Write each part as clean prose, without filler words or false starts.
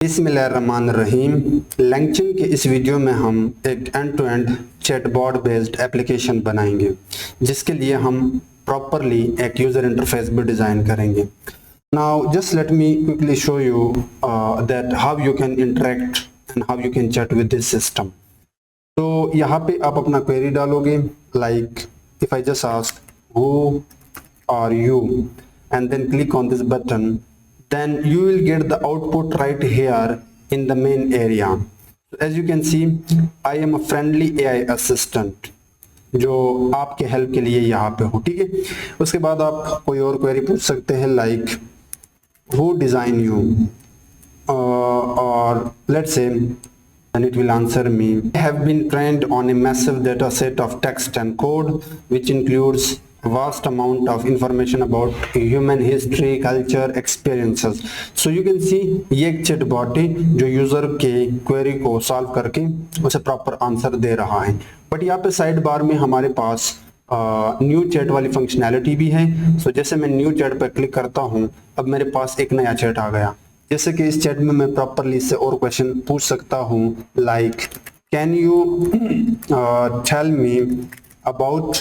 बिस्मिल्लाहिर्रहमानिर्रहीम। लैंगचन के इस वीडियो में हम एक end to end chatbot based application बनाएंगे, जिसके लिए हम प्रॉपरली एक यूज़र इंटरफेस भी डिज़ाइन करेंगे। Now just let me quickly show you that how you can interact and how you can chat with this system. तो यहाँ पे आप अपना क्वेरी डालोगे, like if I just ask who are you and then click on this button, then you will get the output right here in the main area. As you can see, I am a friendly AI assistant जो आपके help के लिए यहाँ पे हो। ठीक है, उसके बाद आप कोई और क्वेरी पूछ सकते हैं, like who design you or let's say, and it will answer me, I have been trained on a massive data set of text and code which includes vast amount of information about human history, culture, experiences. So you can see ये एक chat bot है जो user के query को solve करके उसे proper answer दे रहा है। बट यहाँ पे साइड बार में हमारे पास न्यू चैट वाली फंक्शनैलिटी भी है। सो जैसे मैं न्यू चैट पर क्लिक करता हूँ, अब मेरे पास एक नया चैट आ गया। जैसे कि इस चैट में मैं प्रॉपरली इससे और क्वेश्चन पूछ सकता हूँ, like can you tell me about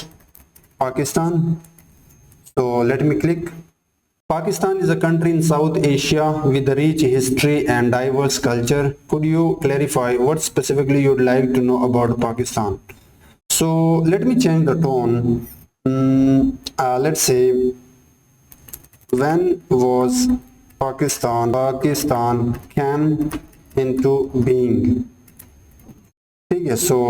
Pakistan. So let me click. Pakistan is a country in South Asia with a rich history and diverse culture. Could you clarify what specifically you'd like to know about Pakistan? So let me change the tone. Let's say, when was Pakistan came into being? ठीक है, so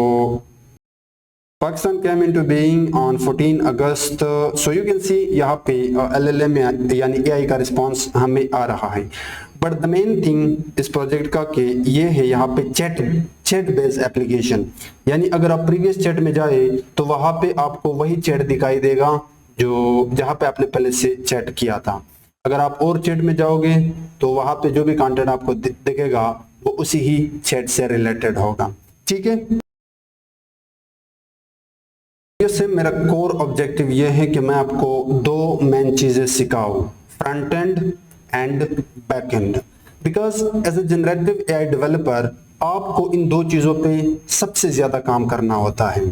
Pakistan came into being on 14 August. So you can see यहाँ पे LLM यानी AI का response हमें आ रहा है। But the main thing इस प्रोजेक्ट का कि ये है यहाँ पे चैट बेस्ड एप्लीकेशन, यानी अगर आप प्रीवियस चैट में जाए तो वहाँ पे आपको वही चैट दिखाई देगा जो जहाँ पे आपने पहले से चैट किया था। अगर आप और चैट में जाओगे तो वहाँ पे जो भी कंटेंट आपको दिखेगा वो उसी ही चैट से रिलेटेड होगा। ठीक है, से मेरा कोर ऑब्जेक्टिव ये है कि मैं आपको दो मेन चीजें सिखाऊं, front end and back end. Because as a generative AI developer आपको इन दो चीजों पे सबसे ज्यादा काम करना होता है,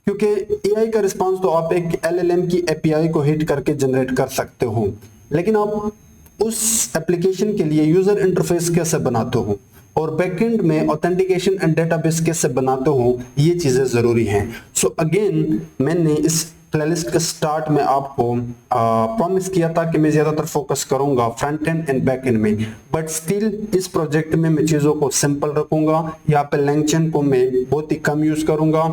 क्योंकि एआई का रिस्पांस तो आप एक एलएलएम की एपीआई को हिट करके जनरेट कर सकते हो, लेकिन आप उस एप्लीकेशन के लिए यूजर इंटरफेस कैसे बनाते हो और बैकएंड में ऑथेंटिकेशन एंड डेटाबेस कैसे बनाते हो, ये चीजें जरूरी हैं। सो अगेन मैंने इस प्लेलिस्ट के स्टार्ट में आपको प्रॉमिस किया था कि मैं ज्यादातर फोकस करूंगा front end and back and में, बट स्टिल इस प्रोजेक्ट में मैं चीजों को सिंपल रखूंगा। यहाँ पे लैंगचन को मैं बहुत ही कम यूज करूंगा।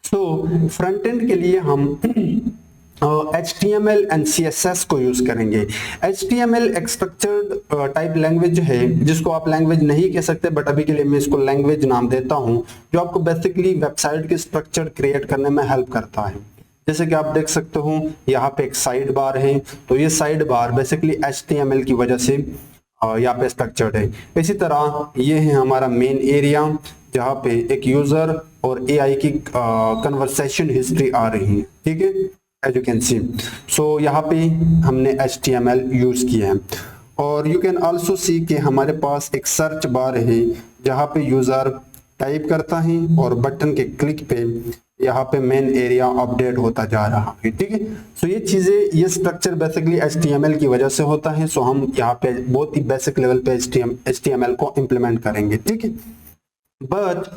सो फ्रंट एंड के लिए हम HTML एंड CSS को यूज करेंगे। HTML एक स्ट्रक्चर्ड टाइप लैंग्वेज है, जिसको आप लैंग्वेज नहीं कह सकते, बट अभी के लिए मैं इसको लैंग्वेज नाम देता हूं, जो आपको बेसिकली वेबसाइट की स्ट्रक्चर क्रिएट करने में हेल्प करता है। जैसे कि आप देख सकते हो यहाँ पे एक साइड बार है, तो ये साइड बार बेसिकली HTML की वजह से यहाँ पे स्ट्रक्चर्ड है। इसी तरह ये है हमारा मेन एरिया, जहाँ पे एक यूजर और AI की कन्वर्सेशन हिस्ट्री आ रही है। ठीक है, as you can see, so यहाँ पे हमने HTML यूज किया है। और you can also see कि हमारे पास एक सर्च बार है, जहाँ पे यूजर टाइप करता है और बटन के क्लिक पे यहाँ पे मेन एरिया अपडेट होता जा रहा है। ठीक है, सो ये चीजें, ये स्ट्रक्चर बेसिकली HTML की वजह से होता है। सो हम यहाँ पे बहुत ही बेसिक लेवल पे HTML को इम्प्लीमेंट करेंगे। ठीक है, बट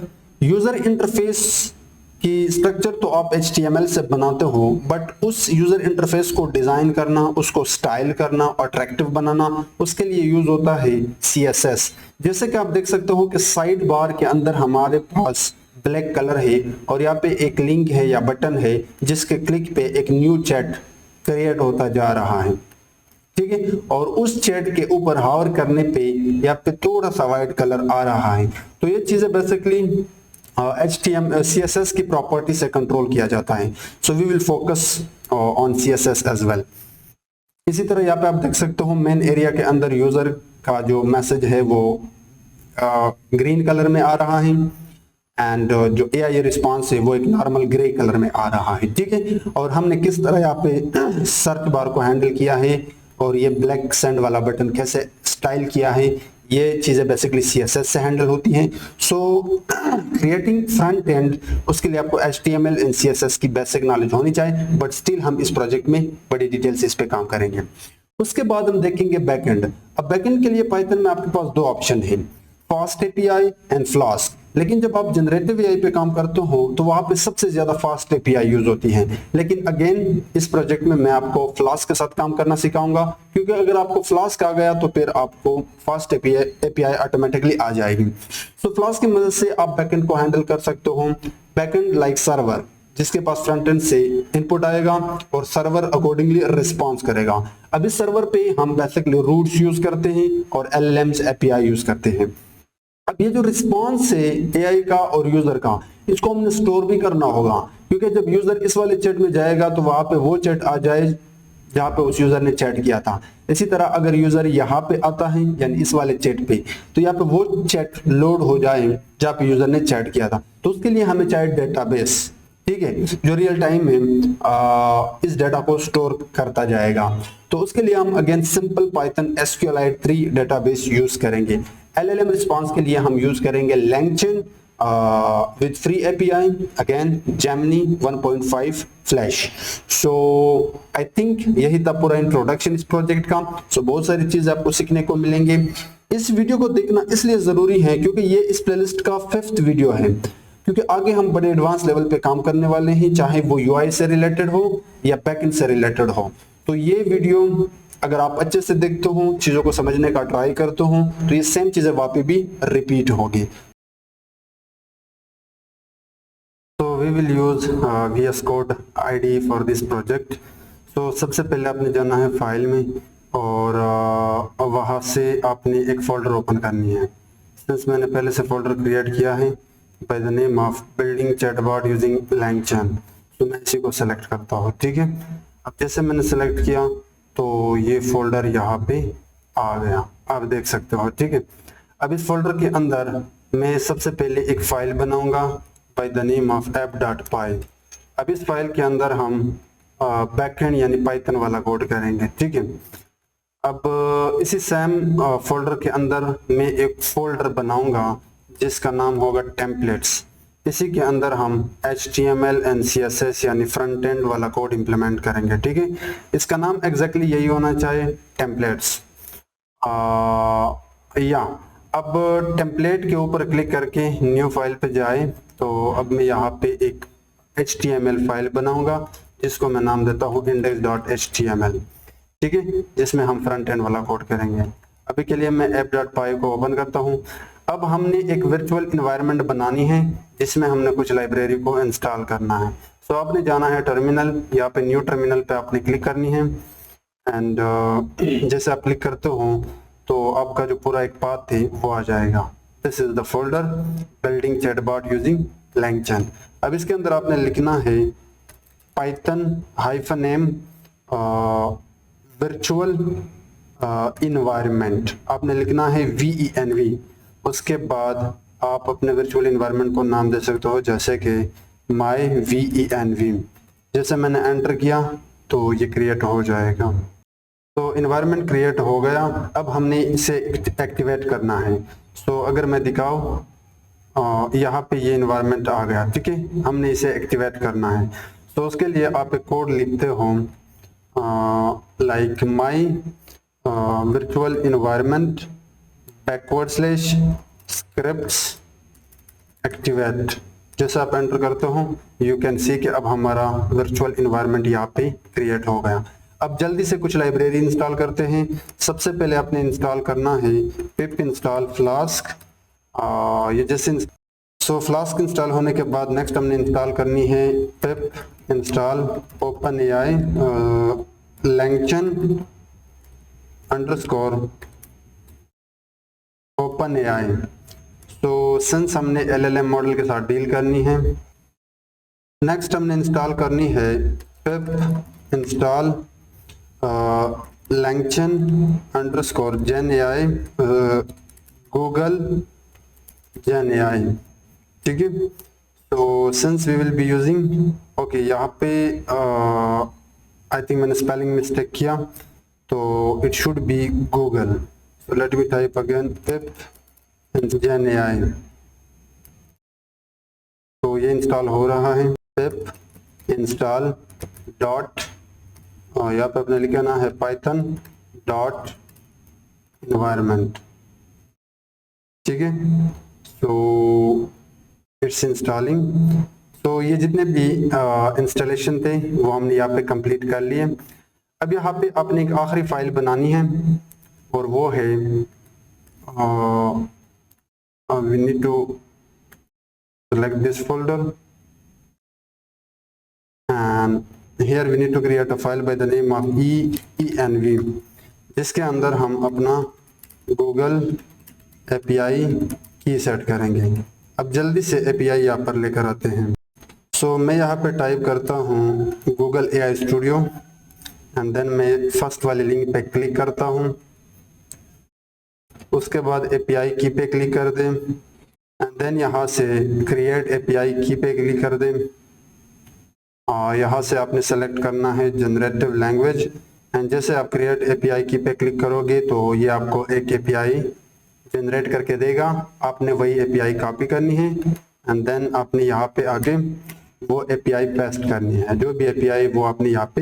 यूजर इंटरफेस कि स्ट्रक्चर तो आप HTML से बनाते हो, बट उस यूजर इंटरफेस को डिजाइन करना, उसको स्टाइल करना, अट्रैक्टिव बनाना, उसके लिए यूज होता है CSS। जैसे कि आप देख सकते हो कि साइड बार के अंदर हमारे पास ब्लैक कलर है और यहाँ पे एक लिंक है या बटन है, जिसके क्लिक पे एक न्यू चैट क्रिएट होता जा रहा है। ठीक है, और उस चैट के ऊपर हावर करने पे यहाँ पे थोड़ा सा व्हाइट कलर आ रहा है। तो ये चीजें बेसिकली CSS की प्रॉपर्टी से कंट्रोल किया जाता है। So we will focus on CSS as well. इसी तरह यहाँ पे आप देख सकते हो मेन एरिया के अंदर यूजर का जो मैसेज है वो ग्रीन कलर में आ रहा है, एंड जो AI रिस्पॉन्स है वो एक नॉर्मल ग्रे कलर में आ रहा है। ठीक है, और हमने किस तरह यहाँ पे सर्च बार को हैंडल किया है और ये ब्लैक सेंड वाला बटन कैसे स्टाइल किया है, ये चीज़ें बेसिकली CSS से हैंडल होती हैं। सो क्रिएटिंग फ्रंट एंड, उसके लिए आपको HTML एंड CSS की बेसिक नॉलेज होनी चाहिए, बट स्टिल हम इस प्रोजेक्ट में बड़ी डिटेल से इस पे काम करेंगे। उसके बाद हम देखेंगे बैकएंड। अब बैकएंड के लिए पाइथन में आपके पास दो ऑप्शन है, फास्ट एपीआई एंड फ्लास्क। लेकिन जब आप जनरेटिव एआई पे काम करते हो तो वहां पे सबसे ज्यादा फास्ट एपीआई यूज होती है। लेकिन अगेन इस प्रोजेक्ट में मैं आपको फ्लास्क के साथ काम करना सिखाऊंगा, क्योंकि अगर आपको फ्लास्क आ गया तो फिर आपको फास्ट एपीआई ऑटोमेटिकली आ जाएगी। सो फ्लास्क की मदद से आप बैकएंड को हैंडल कर सकते हो। बैकएंड लाइक सर्वर, जिसके पास फ्रंट एंड से इनपुट आएगा और सर्वर अकॉर्डिंगली रिस्पॉन्स करेगा। अब इस सर्वर पे हम बेसिकली रूट्स यूज करते हैं और LLMs एपीआई यूज करते हैं। अब ये जो रिस्पॉन्स है एआई का और यूजर का, इसको हमने स्टोर भी करना होगा, क्योंकि जब यूजर इस वाले चैट में जाएगा तो वहां पे वो चैट आ जाए जहां पे उस यूजर ने चैट किया था। इसी तरह अगर यूजर यहाँ पे आता है यानी इस वाले चैट पे, तो यहाँ पे वो चैट लोड हो जाए जहां पे यूजर ने चैट किया था। तो उसके लिए हमें चाहिए डेटाबेस, ठीक है, जो रियल टाइम में इस डाटा को स्टोर करता जाएगा। तो उसके लिए हम again simple Python SQLite 3 database use करेंगे। LLM रिस्पांस के लिए हम यूज करेंगे LangChain with free API, again Gemini 1.5 flash. So I think यही था पूरा इंट्रोडक्शन इस प्रोजेक्ट का। सो बहुत सारी चीजें आपको सीखने को मिलेंगे। इस वीडियो को देखना इसलिए जरूरी है क्योंकि ये इस प्लेलिस्ट का 5th वीडियो है, क्योंकि आगे हम बड़े एडवांस लेवल पे काम करने वाले हैं, चाहे वो UI से रिलेटेड हो या बैकएंड से रिलेटेड हो। तो ये वीडियो अगर आप अच्छे से देखते हो, चीजों को समझने का ट्राई करते हो, तो ये सेम चीजें वहां पे भी रिपीट होगी। तो we will use VS Code IDE for this project. तो सबसे पहले आपने जाना है फाइल में और वहां से आपने एक फोल्डर ओपन करनी है। सिंस मैंने पहले से फोल्डर क्रिएट किया है by the name of building chatbot using LangChain, तो मैं इसी को सेलेक्ट करता हूँ, ठीक है। अब जैसे मैंने सेलेक्ट किया तो ये फोल्डर यहाँ पे आ गया, आप देख सकते हो, ठीक है। अब इस फोल्डर के अंदर मैं सबसे पहले एक फाइल बनाऊंगा by the name of app.py। अब इस फाइल के अंदर हम बैकएंड यानी पाइथन वाला कोड करेंगे, ठीक है। अब इसी सेम फोल्डर के अंदर मैं एक फोल्डर बनाऊंगा जिसका नाम होगा टेम्पलेट्स। इसी के अंदर हम HTML एंड CSS यानी फ्रंट एंड वाला कोड इंप्लीमेंट करेंगे, ठीक है। इसका नाम एग्जैक्टली यही होना चाहिए, टेम्पलेट्स। या अब टेम्पलेट के ऊपर क्लिक करके न्यू फाइल पे जाए तो अब मैं यहाँ पे एक HTML फाइल बनाऊंगा जिसको मैं नाम देता हूँ index.html, ठीक है, जिसमें हम फ्रंट एंड वाला कोड करेंगे। अभी के लिए मैं app.py को ओपन करता हूँ। अब हमने एक वर्चुअल इन्वायरमेंट बनानी है जिसमें हमने कुछ लाइब्रेरी को इंस्टॉल करना है। सो आपने जाना है टर्मिनल, यहाँ पे न्यू टर्मिनल पे आपने क्लिक करनी है एंड जैसे आप क्लिक करते हो तो आपका जो पूरा एक पाथ है वो आ जाएगा। This is the folder building chatbot using LangChain। अब इसके अंदर आपने लिखना है python-m वर्चुअल इन्वायरमेंट, आपने लिखना है VENV। उसके बाद आप अपने वर्चुअल इन्वायरमेंट को नाम दे सकते हो जैसे कि माई VENV। जैसे मैंने एंटर किया तो ये क्रिएट हो जाएगा। तो इन्वायरमेंट क्रिएट हो गया। अब हमने इसे एक्टिवेट करना है। सो अगर मैं दिखाऊँ यहाँ पे ये इन्वायरमेंट आ गया, ठीक है, हमने इसे एक्टिवेट करना है। तो उसके लिए आप एक कोड लिखते हो like my virtual environment /scripts activate। जैसे आप एंटर करते हो यू कैन सी कि अब हमारा वर्चुअल इन्वायरमेंट यहाँ पे क्रिएट हो गया। अब जल्दी से कुछ लाइब्रेरी इंस्टॉल करते हैं। सबसे पहले आपने इंस्टॉल करना है पिप इंस्टॉल फ्लास्क। ये जैसे फ्लास्क इंस्टॉल होने के बाद नेक्स्ट हमने इंस्टॉल करनी है pip install OpenAI LangChain _OpenAI। तो सिंस हमने LLM मॉडल के साथ डील करनी है, नेक्स्ट हमने इंस्टॉल करनी है pip install LangChain _GenAI Google GenAI, ठीक है। तो since we will be using okay, यहाँ पे आई थिंक मैंने स्पेलिंग मिस्टेक किया, तो it should be Google. So let me type again pip GenAI। तो ये इंस्टॉल हो रहा है, pip इंस्टॉल डॉट, और यहाँ पे अपने लिखना है python डॉट environment, ठीक है। So it's installing. तो ये जितने भी इंस्टॉलेशन थे वो हमने यहाँ पे कंप्लीट कर लिए। अब यहाँ पे आपने एक आखिरी फाइल बनानी है और वो है we need to select this folder and here we need to create a file by the name of env, जिसके अंदर हम अपना गूगल API की सेट करेंगे। अब जल्दी से API यहाँ पर लेकर आते हैं। सो मैं यहाँ पे टाइप करता हूँ Google AI studio and then मैं फर्स्ट वाली लिंक पे क्लिक करता हूँ, उसके बाद API की पे क्लिक कर दें एंड देन यहाँ से क्रिएट API की पे क्लिक कर दें। और यहाँ से आपने सेलेक्ट करना है जनरेटिव लैंग्वेज एंड जैसे आप क्रिएट API की पे क्लिक करोगे तो ये आपको एक API जनरेट करके देगा। आपने वही API कॉपी करनी है एंड देन आपने यहाँ पे आगे वो API पेस्ट करनी है, जो भी API वो आपने यहाँ पे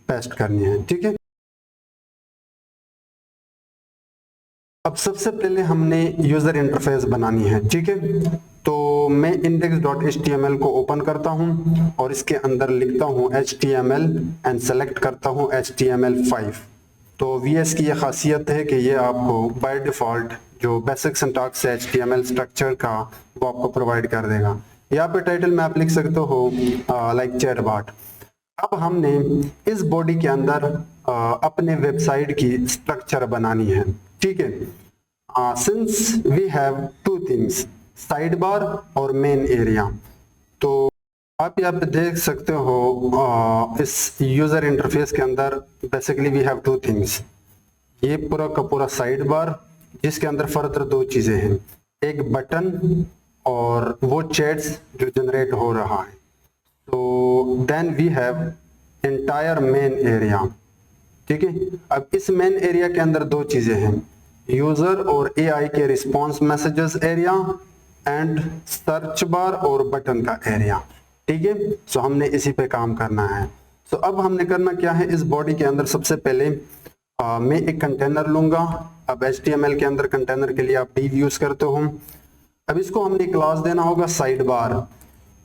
पेस्ट करनी है, ठीक है। अब सबसे पहले हमने यूजर इंटरफेस बनानी है, ठीक है। तो मैं index.html को ओपन करता हूं और इसके अंदर लिखता हूं HTML एंड सेलेक्ट करता हूं HTML5। तो VS की ये खासियत है कि ये आपको बाय डिफॉल्ट जो बेसिक सिंटैक्स है HTML स्ट्रक्चर का वो आपको प्रोवाइड कर देगा। यहाँ पे टाइटल में आप लिख सकते हो लाइक चैटबॉट। अब हमने इस बॉडी के अंदर अपने वेबसाइट की स्ट्रक्चर बनानी है, ठीक है। Since we have two things, sidebar और मेन एरिया। तो आप यहाँ पे देख सकते हो इस यूजर इंटरफेस के अंदर basically we have two things. ये पूरा का पूरा साइड बार जिसके अंदर फर्दर दो चीजें हैं, एक बटन और वो चैट्स जो जनरेट हो रहा है। तो then we have entire main area, ठीक है। अब इस मेन एरिया के अंदर दो चीजें हैं, यूजर और AI के response messages area and search bar और बटन का एरिया, ठीक है। सो हमने इसी पे काम करना है। सो अब हमने करना क्या है, इस बॉडी के अंदर सबसे पहले मैं एक कंटेनर लूंगा। अब HTML के अंदर कंटेनर के लिए आप div यूज करते हो। अब इसको हमने क्लास देना होगा साइड बार,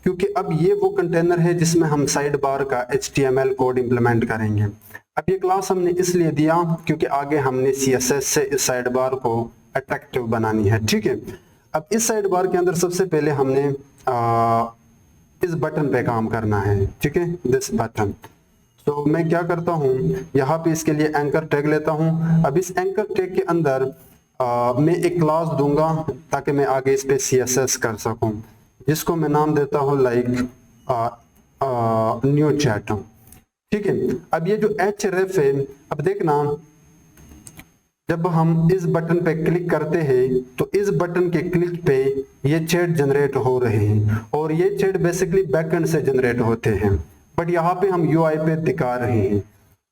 क्योंकि अब ये वो कंटेनर है जिसमें हम साइड बार का HTML कोड इंप्लीमेंट करेंगे। अब ये क्लास हमने इसलिए दिया क्योंकि आगे हमने CSS से इस साइड बार को अट्रैक्टिव बनानी है, ठीक है। अब इस साइड बार के अंदर सबसे पहले हमने इस बटन पे काम करना है, ठीक है, दिस बटन। तो मैं क्या करता हूँ, यहाँ पे इसके लिए एंकर टैग लेता हूँ। अब इस एंकर टैग के अंदर मैं एक क्लास दूंगा ताकि मैं आगे इस पे CSS कर सकूं, जिसको मैं नाम देता हूँ लाइक न्यू चैट, ठीक है। अब ये जो href है, अब देखना जब हम इस बटन पे क्लिक करते हैं तो इस बटन के क्लिक पे ये चैट जनरेट हो रहे हैं और ये चैट बेसिकली बैकएंड से जनरेट होते हैं, बट यहाँ पे हम UI पे दिखा रहे हैं।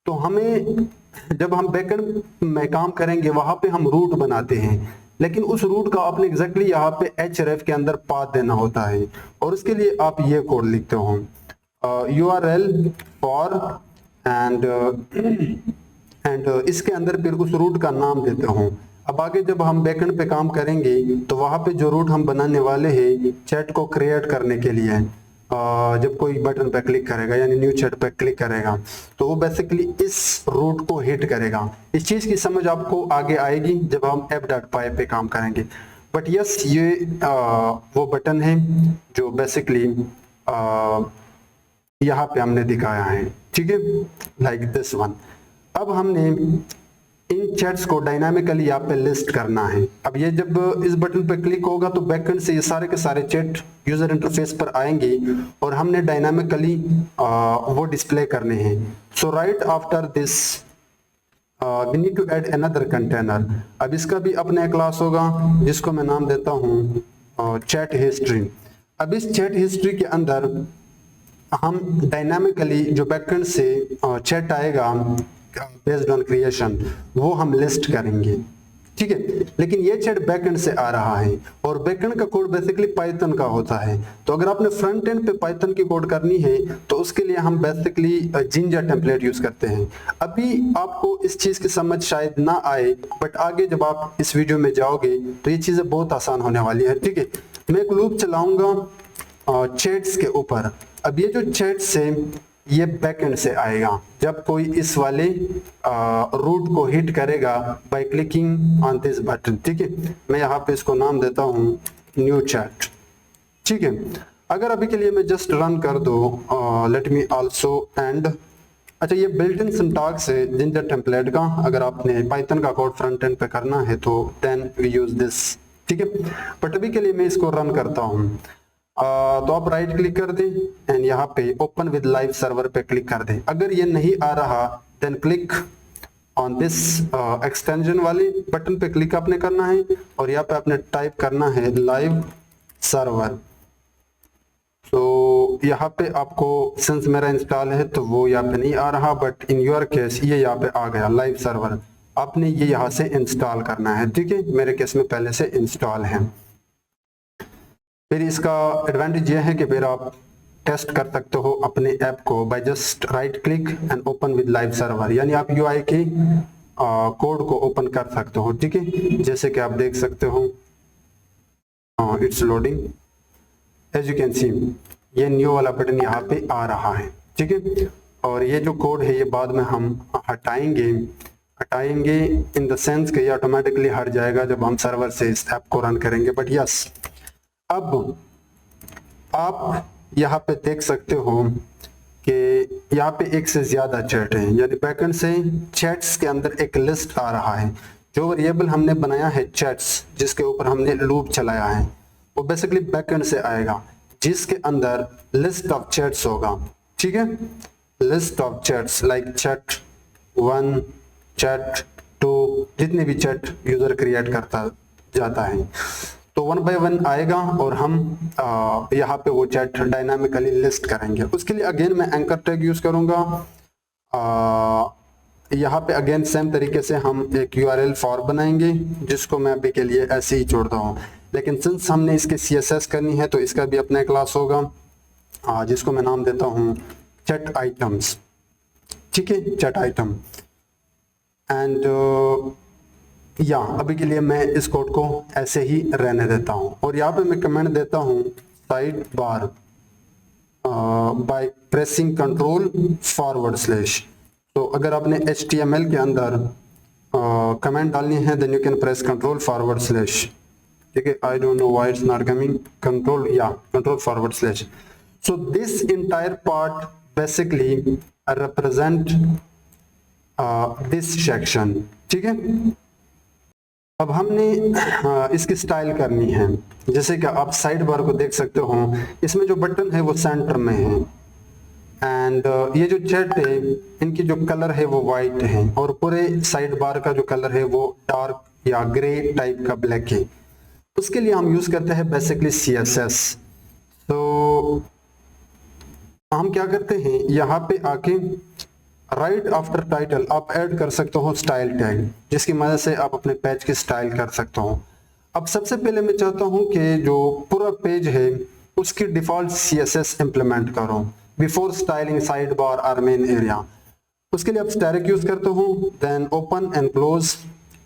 तो हमें जब हम बैकएंड में काम करेंगे वहां पे हम रूट बनाते हैं, लेकिन उस रूट का आपने एग्जैक्टली यहाँ पे href के अंदर पाथ देना होता है और उसके लिए आप ये कोड लिखते हो URL फॉर एंड इसके अंदर फिर उस रूट का नाम देते हो। अब आगे जब हम बैकएंड पे काम करेंगे तो वहां पे जो रूट हम बनाने वाले हैं चैट को क्रिएट करने के लिए, जब कोई बटन पे क्लिक करेगा यानी न्यू चैट पे क्लिक करेगा तो वो बेसिकली इस रूट को हिट करेगा। इस चीज की समझ आपको आगे आएगी जब हम app.py पे काम करेंगे। बट यस, ये वो बटन है जो बेसिकली यहाँ पे हमने दिखाया है, ठीक है, लाइक दिस वन। अब हमने इन चैट्स को डायनामिकली यहाँ पे लिस्ट करना है। अब ये जब इस बटन पे क्लिक होगा तो बैकएंड से ये सारे के सारे चैट यूजर इंटरफेस पर आएंगे और हमने डायनामिकली वो डिस्प्ले करने हैं। So right after this we need to add another container. अब इसका भी अपना क्लास होगा जिसको मैं नाम देता हूँ चैट हिस्ट्री। अब इस चैट हिस्ट्री के अंदर हम डायनामिकली जो बैकएंड से चैट आएगा बेस्ड ऑन क्रिएशन वो हम लिस्ट करेंगे, ठीक है। लेकिन ये चैट बैकएंड से आ रहा है और बैकएंड का कोड बेसिकली पाइथन का होता है। तो अगर आपने फ्रंट एंड पे पाइथन की कोड करनी है तो उसके लिए हम बेसिकली जिंजर टेम्पलेट यूज करते हैं। अभी आपको इस चीज की समझ शायद ना आए, बट आगे जब आप इस वीडियो में जाओगे तो ये चीजें बहुत आसान होने वाली है। ठीक है, मैं एक लूप चलाऊंगा चैट्स के ऊपर। अब ये जो चैट्स है ये बैकएंड से आएगा जब कोई इस वाले रूट को हिट करेगा by clicking on this button. ठीक है, मैं यहाँ पे इसको नाम देता हूँ न्यू चैट। ठीक है, अगर अभी के लिए मैं जस्ट रन कर दो लेट मी आल्सो एंड, अच्छा ये बिल्ट इन सिंटैक्स है जिंजर टेम्पलेट का। अगर आपने पाइथन का कोड फ्रंट एंड पे करना है तो देन वी यूज दिस। ठीक है, बट अभी के लिए मैं इसको रन करता हूँ। तो आप राइट क्लिक कर दें एंड यहाँ पे ओपन विद लाइव सर्वर पे क्लिक कर दें। अगर ये नहीं आ रहा then click on this extension वाले बटन पे क्लिक आपने करना है और यहाँ पे आपने टाइप करना है लाइव सर्वर। तो यहाँ पे आपको सिंस मेरा इंस्टॉल है तो वो यहाँ पे नहीं आ रहा, बट इन योर केस ये यहाँ पे आ गया लाइव सर्वर। आपने ये यहाँ से इंस्टॉल करना है। ठीक है, मेरे केस में पहले से इंस्टॉल है। फिर इसका एडवांटेज ये है कि फिर आप टेस्ट कर सकते हो अपने ऐप को by just right click and open with live server, यानी आप यूआई के कोड को ओपन कर सकते हो। ठीक है, जैसे कि आप देख सकते हो it's loading, as you can see ये न्यू वाला बटन यहाँ पे आ रहा है। ठीक है, और ये जो कोड है ये बाद में हम हटाएंगे इन द सेंस कि ये ऑटोमेटिकली हट जाएगा जब हम सर्वर से इस ऐप को रन करेंगे। बट यस, अब आप यहाँ पे देख सकते हो कि यहाँ पे एक से ज्यादा चैट है, यानी बैकएंड से चैट्स के अंदर एक लिस्ट आ रहा है। जो वेरिएबल हमने बनाया है चैट्स, जिसके ऊपर हमने लूप चलाया है, वो बेसिकली बैकएंड से आएगा, जिसके अंदर लिस्ट ऑफ चैट्स होगा। ठीक है, list of chats like chat 1, chat 2, जितने भी चैट यूजर क्रिएट करता जाता है तो 1 बाय 1 आएगा और हम यहाँ पे वो चैट डायनामिकली लिस्ट करेंगे। उसके लिए अगेन मैं एंकर टैग यूज करूंगा। यहाँ पे अगेन सेम तरीके से हम एक URL फॉर बनाएंगे, जिसको मैं अभी के लिए ऐसे ही छोड़ता हूँ। लेकिन सिंस हमने इसके CSS करनी है तो इसका भी अपना क्लास होगा जिसको मैं नाम देता हूँ चैट आइटम्स। ठीक है, चैट आइटम एंड या अभी के लिए मैं इस कोड को ऐसे ही रहने देता हूं और यहाँ पे मैं कमेंट देता हूं sidebar by pressing control/. तो अगर आपने HTML के अंदर कमेंट डालनी है then you can press control/. ठीक है, I don't know why it's not coming, control/. So this entire part basically represent this section. ठीक है, अब हमने इसकी स्टाइल करनी है। जैसे कि आप साइड बार को देख सकते हो, इसमें जो बटन है वो सेंटर में है एंड ये जो चैट है इनकी जो कलर है वो वाइट है और पूरे साइड बार का जो कलर है वो डार्क या ग्रे टाइप का ब्लैक है। उसके लिए हम यूज करते हैं बेसिकली CSS। तो हम क्या करते हैं, यहाँ पे आके राइट आफ्टर टाइटल आप ऐड कर सकते हो स्टाइल टैग, जिसकी मदद से आप अपने पेज की स्टाइल कर सकते हो। अब सबसे पहले मैं चाहता हूं कि जो पूरा पेज है उसकी डिफॉल्ट CSS इंप्लीमेंट करो बिफोर स्टाइलिंग साइड बार और मेन एरिया। उसके लिए आप स्टैटिक यूज करते हो, then open and close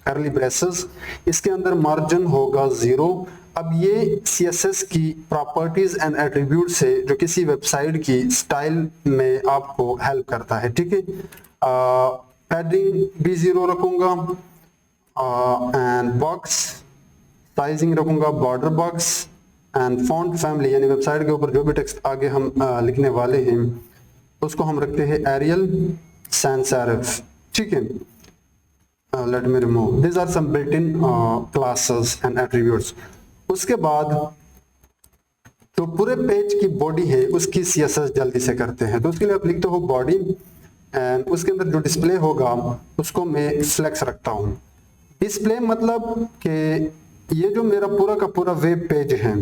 curly braces, इसके अंदर मार्जिन होगा 0। अब ये CSS की प्रॉपर्टीज एंड एट्रीब्यूट से जो किसी वेबसाइट की स्टाइल में आपको हेल्प करता है। ठीक है, पैडिंग भी 0 रखूंगा एंड बॉक्स साइजिंग रखूंगा border box and font family, यानी वेबसाइट के ऊपर जो भी टेक्स्ट आगे हम लिखने वाले हैं उसको हम रखते हैं एरियल सैंस सेरिफ। ठीक है, let me remove these are some built-in classes and attributes। उसके बाद तो पूरे पेज की बॉडी है उसकी CSS जल्दी से करते हैं। तो उसके लिए आप लिखते हो बॉडी एंड उसके अंदर जो डिस्प्ले होगा उसको मैं फ्लेक्स रखता हूँ। डिस्प्ले मतलब कि ये जो मेरा पूरा का पूरा वेब पेज है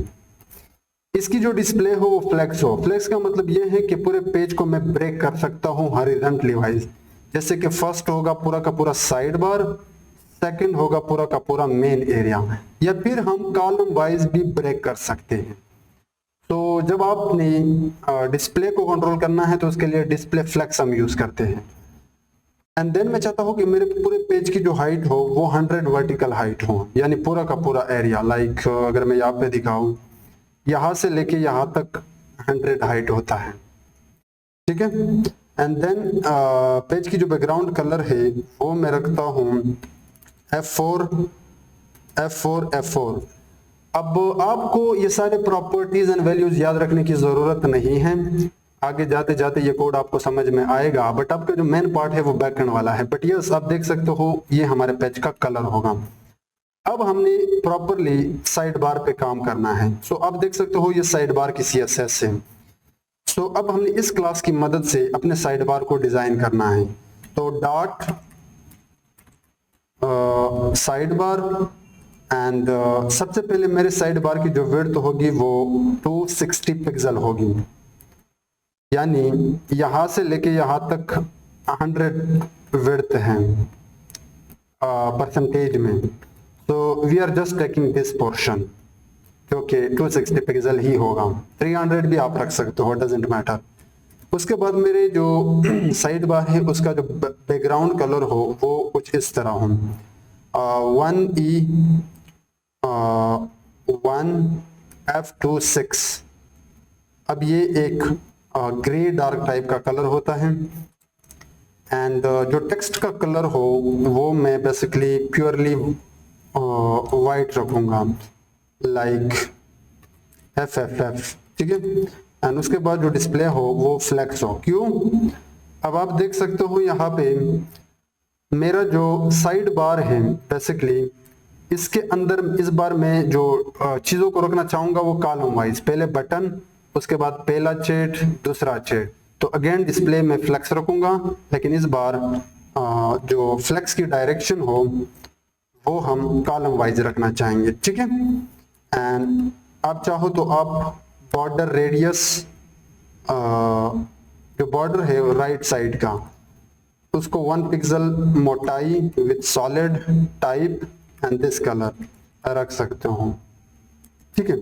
इसकी जो डिस्प्ले हो वो फ्लेक्स हो। फ्लेक्स का मतलब ये है कि पूरे पेज को मैं ब्रेक कर सकता हूँ हॉरिजॉन्टली वाइज। जैसे कि फर्स्ट होगा पूरा का पूरा साइड बार, सेकंड होगा पूरा का पूरा मेन एरिया, या फिर हम कॉलम वाइज भी ब्रेक कर सकते हैं। तो जब आपने डिस्प्ले को कंट्रोल करना है तो उसके लिए डिस्प्ले फ्लेक्स हम यूज करते हैं। एंड देन मैं चाहता हूँ कि मेरे पूरे पेज की जो हाइट हो वो 100 वर्टिकल हाइट हो, यानी पूरा का पूरा एरिया। लाइक अगर मैं यहाँ पे दिखाऊं, यहाँ से लेके यहाँ तक 100 हाइट होता है, ठीक है। एंड देन पेज की जो बैकग्राउंड कलर है वो मैं रखता हूँ F4 F4 F4। अब आपको ये सारे प्रॉपर्टीज एंड वैल्यूज याद रखने की जरूरत नहीं है, आगे जाते जाते ये कोड आपको समझ में आएगा। बट आपका जो मेन पार्ट है वो बैकएंड वाला है। बट यस, आप देख सकते हो ये हमारे पेज का कलर होगा। अब हमने प्रॉपरली साइड बार पे काम करना है। सो अब देख सकते हो ये साइड बार की CSS है। सो अब हमने इस क्लास की मदद से अपने साइड बार को डिजाइन करना है। तो डॉट साइड बार एंड सबसे पहले मेरे साइड बार की जो विड्थ होगी वो 260 पिक्सल होगी, यानी यहां से लेके यहां तक 100 विड्थ है परसेंटेज में। तो we are just taking this portion जो कि 260 पिक्सल ही होगा। 300 भी आप रख सकते हो, डजेंट मैटर। उसके बाद मेरे जो साइड बार है उसका जो बैकग्राउंड कलर हो वो कुछ इस तरह हो, 1E1F26। अब ये एक ग्रे डार्क टाइप का कलर होता है। एंड जो टेक्स्ट का कलर हो वो मैं बेसिकली प्योरली वाइट रखूंगा, लाइक FFF, ठीक है। एंड उसके बाद जो डिस्प्ले हो वो फ्लेक्स हो। क्यों? अब आप देख सकते हो यहाँ पे मेरा जो साइड बार है बेसिकली इसके अंदर इस बार मैं जो चीजों को रखना चाहूंगा वो कॉलम वाइज, पहले बटन, उसके बाद पहला चैट, दूसरा चैट। तो अगेन डिस्प्ले में फ्लेक्स रखूंगा, लेकिन इस बार जो फ्लेक्स की डायरेक्शन हो वो हम कॉलम वाइज रखना चाहेंगे, ठीक है। एंड आप चाहो तो आप बॉर्डर रेडियस, जो बॉर्डर है राइट साइड का, उसको 1 पिक्सल मोटाई with solid type and this colour रख सकते हो, ठीक है।